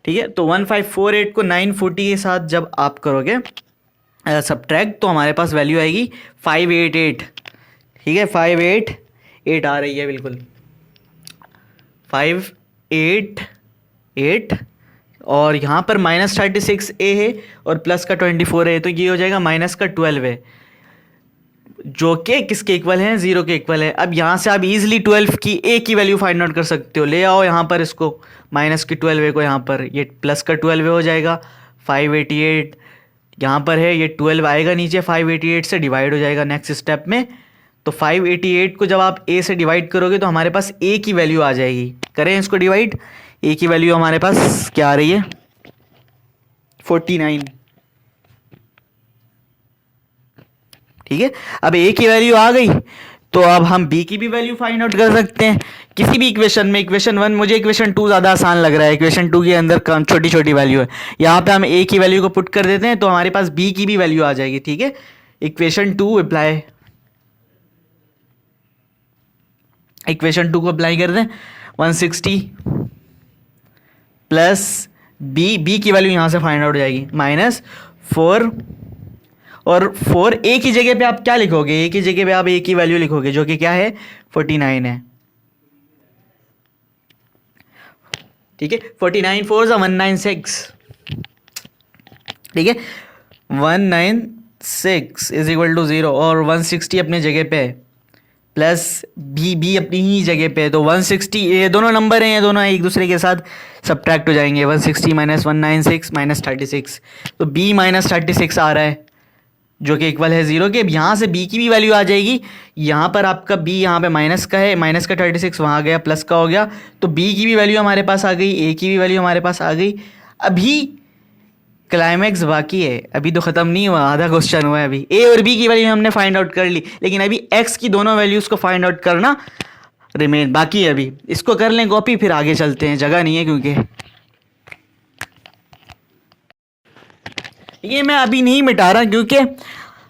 ठीक है, तो 1548 को 940 के साथ जब आप करोगे सब्ट्रैक्ट, तो हमारे पास वैल्यू आएगी 588। ठीक है, 588 आ रही है, बिल्कुल 588, और यहाँ पर माइनस 36a है और प्लस का 24 है, तो ये हो जाएगा माइनस का 12 है, जो कि किसके इक्वल है, 0 के इक्वल है। अब यहाँ से आप इजीली 12 की a की वैल्यू फाइंड आउट कर सकते हो। ले आओ यहाँ पर इसको, माइनस की 12 को यहाँ पर, ये प्लस का 12 हो जाएगा। 588 यहाँ पर है, ये 12 आएगा नीचे, 588 से डिवाइड हो जाएगा नेक्स्ट स्टेप में। तो 588 को जब आप a से डिवाइड करोगे तो हमारे पास a की वैल्यू आ जाएगी। करें इसको डिवाइड, a की वैल्यू हमारे पास क्या आ रही है, 49। ठीक है, अब a की वैल्यू आ गई तो अब हम b की भी वैल्यू फाइंड आउट कर सकते हैं किसी भी इक्वेशन में। इक्वेशन 1, मुझे इक्वेशन 2 ज़्यादा आसान लग रहा है, इक्वेशन 2 के अंदर कम छोटी छोटी वैल्यू है। यहाँ पे हम a की वैल्यू को पुट कर देते हैं तो हमारे पास b की भी वैल्यू आ जाएगी। ठीक है, इक्वेशन 2 अप्लाई, इक्वेशन 2 को अप्लाई कर दें, 160 प्लस b की वैल्यू यहाँ से फाइंड आउट हो जाएगी -4, और 4 a की जगह पे आप क्या लिखोगे, a की जगह पे आप a की वैल्यू लिखोगे जो कि क्या है 49 है। ठीक है, 49 4 196। ठीक है, 196 इज इक्वल टू 0 और 160 अपने जगह पे है प्लस बी अपनी ही जगह पे है। तो 160, ये दोनों नंबर हैं, ये दोनों एक दूसरे के साथ सब्ट्रैक्ट हो जाएंगे। 160 माइनस 196 माइनस 36, तो b माइनस 36 आ रहा है जो कि इक्वल है 0 के। अब यहाँ से b की भी वैल्यू आ जाएगी, यहाँ पर आपका b यहाँ पे माइनस का है, माइनस का 36 वहाँ गया, प्लस का हो गया, तो b की भी वैल्यू हमारे पास आ गई, a की भी वैल्यू हमारे पास आ गई। अभी क्लाइमैक्स बाकी है, अभी तो ख़त्म नहीं हुआ, आधा क्वेश्चन हुआ है अभी। a और b की वैल्यू हमने फाइंड आउट कर ली, लेकिन अभी x की दोनों वैल्यूज़ को फाइंड आउट करना रिमेन बाकी है। अभी इसको कर लें कॉपी, फिर आगे चलते हैं, जगह नहीं है क्योंकि ये मैं अभी नहीं मिटा रहा, क्योंकि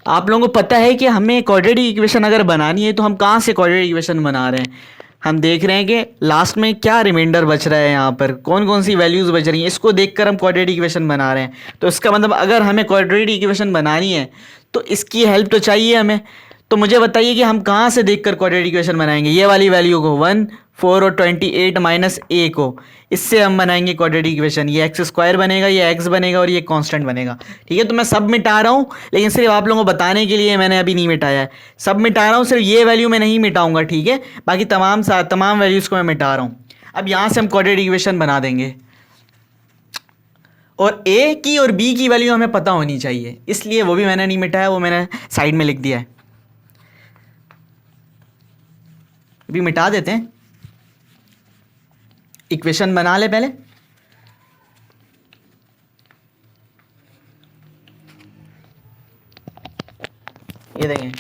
आप लोगों को पता है कि हमें क्वाड्रेटिक इक्वेशन अगर बनानी है तो हम कहाँ से क्वाड्रेटिक इक्वेशन बना रहे हैं। हम देख रहे हैं कि लास्ट में क्या रिमाइंडर बच रहा है, यहाँ पर कौन कौन सी वैल्यूज़ बच रही हैं, इसको देखकर हम क्वाड्रेटिक इक्वेशन बना रहे हैं। तो इसका मतलब अगर हमें क्वाड्रेटिक इक्वेशन बनानी है तो इसकी हेल्प तो चाहिए हमें। तो मुझे बताइए कि हम कहाँ से देखकर क्वाड्रेटिक इक्वेशन बनाएंगे। ये वाली वैल्यू को 1, 4 और 28 माइनस a को, इससे हम बनाएंगे क्वाड्रेटिक इक्वेशन। ये एक्स स्क्वायर बनेगा, ये x बनेगा और ये कांस्टेंट बनेगा। ठीक है, तो मैं सब मिटा रहा हूँ, लेकिन सिर्फ आप लोगों को बताने के लिए मैंने अभी नहीं मिटाया है। सब मिटा रहा हूँ, सिर्फ ये वैल्यू मैं नहीं मिटाऊंगा। ठीक है, बाकी तमाम वैल्यूज़ को मैं मिटा रहा हूँ। अब यहाँ से हम क्वाड्रेटिक इक्वेशन बना देंगे, और a की और b की वैल्यू हमें पता होनी चाहिए, इसलिए वो भी मैंने नहीं मिटाया, वो मैंने साइड में लिख दिया है। अभी मिटा देते हैं, इक्वेशन बना ले पहले। ये देखें,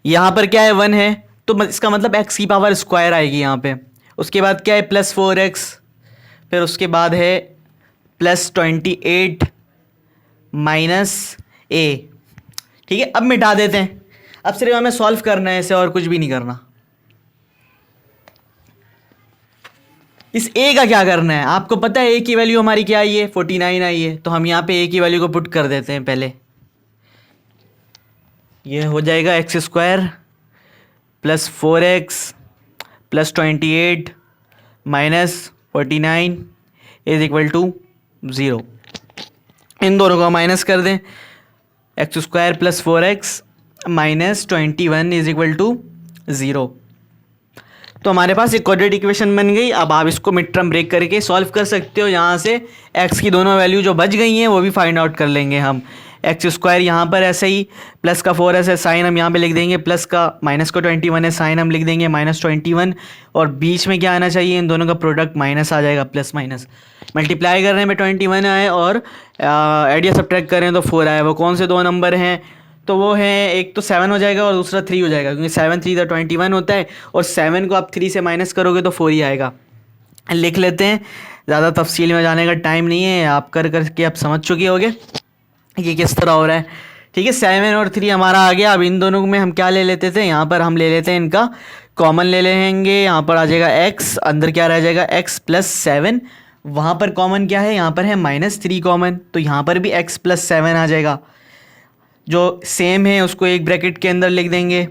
यहां पर क्या है 1 है, तो इसका मतलब x की पावर स्क्वायर आएगी यहाँ पे। उसके बाद क्या है +4x, फिर उसके बाद है +28 माइनस a। ठीक है, अब मिटा देते हैं। अब सिर्फ हमें सॉल्व करना है इसे, और कुछ भी नहीं करना। इस a का क्या करना है, आपको पता है a की वैल्यू हमारी क्या आई है 49 आई है, तो हम यहाँ पे a की वैल्यू को पुट कर देते हैं पहले। ये हो जाएगा x square plus 4x plus 28 minus 49 is equal to 0। इन दोनों को माइनस कर दें, x square plus 4x minus 21 is equal to 0। तो हमारे पास एक क्वाड्रेटिक इक्वेशन बन गई। अब आप इसको मिड टर्म ब्रेक करके सॉल्व कर सकते हो। यहाँ से x की दोनों वैल्यू जो बच गई हैं वो भी फाइंड आउट कर लेंगे हम। एक्स स्क्वायर यहाँ पर ऐसे ही, प्लस का 4 है, साइन हम यहाँ पे लिख देंगे, प्लस का माइनस का 21 है, साइन हम लिख देंगे -21, और बीच में क्या आना चाहिए, इन दोनों का प्रोडक्ट माइनस आ जाएगा, प्लस माइनस मल्टीप्लाई कर रहे हैं में 21 आए, और एड या सब्ट्रैक्ट करें तो 4 आए। वो कौन से दो नंबर हैं, तो वो है एक तो 7 हो जाएगा और दूसरा 3 हो जाएगा, क्योंकि 7 3 21 होता है, और 7 को आप 3 से माइनस करोगे तो 4 ही आएगा। लिख लेते हैं, ज़्यादा तफसील में जाने का टाइम नहीं है, आप कर करके आप समझ चुके होगे ये किस तरह हो रहा है। ठीक है, 7 और 3 हमारा आ गया। अब इन दोनों में हम क्या ले लेते थे, यहाँ पर हम ले लेते हैं इनका कॉमन ले लेंगे। यहाँ पर आ जाएगा x, अंदर क्या रह जाएगा x प्लस 7, वहाँ पर कॉमन क्या है, यहाँ पर है -3 कॉमन, तो यहाँ पर भी x प्लस 7 आ जाएगा। जो सेम है उसको एक ब्रैकेट के अंदर लिख देंगे,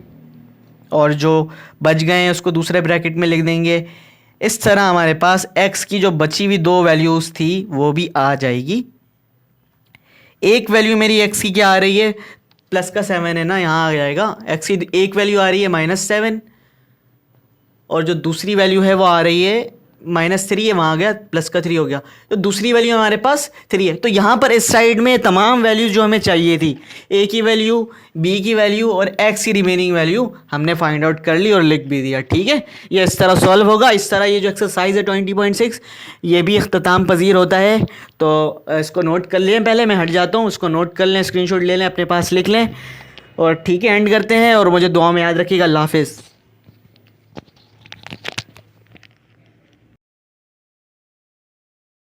और जो बच गए हैं उसको दूसरे ब्रैकेट में लिख देंगे। इस तरह हमारे पास x की जो बची हुई 2 वैल्यूज़ थी वो भी आ जाएगी। एक वैल्यू मेरी x की क्या आ रही है, प्लस का 7 है ना, यहाँ आ जाएगा। x की एक वैल्यू आ रही है -7, और जो दूसरी वैल्यू है वो आ रही है -3 है, वहाँ गया प्लस का 3 हो गया, तो दूसरी वैल्यू हमारे पास 3 है। तो यहाँ पर इस साइड में तमाम वैल्यू जो हमें चाहिए थी, ए की वैल्यू, बी की वैल्यू और एक्स की रिमेनिंग वैल्यू हमने फाइंड आउट कर ली और लिख भी दिया। ठीक है, ये इस तरह सॉल्व होगा। इस तरह ये जो एक्सरसाइज है 20.6 ये भी इख्तिताम पजीर होता है। तो इसको नोट कर लें, पहले मैं हट जाता हूँ, उसको नोट कर लें, स्क्रीनशॉट ले लें, अपने पास लिख लें, और ठीक है एंड करते हैं। और मुझे दुआ में याद रखिएगा। अल्लाह हाफिज़।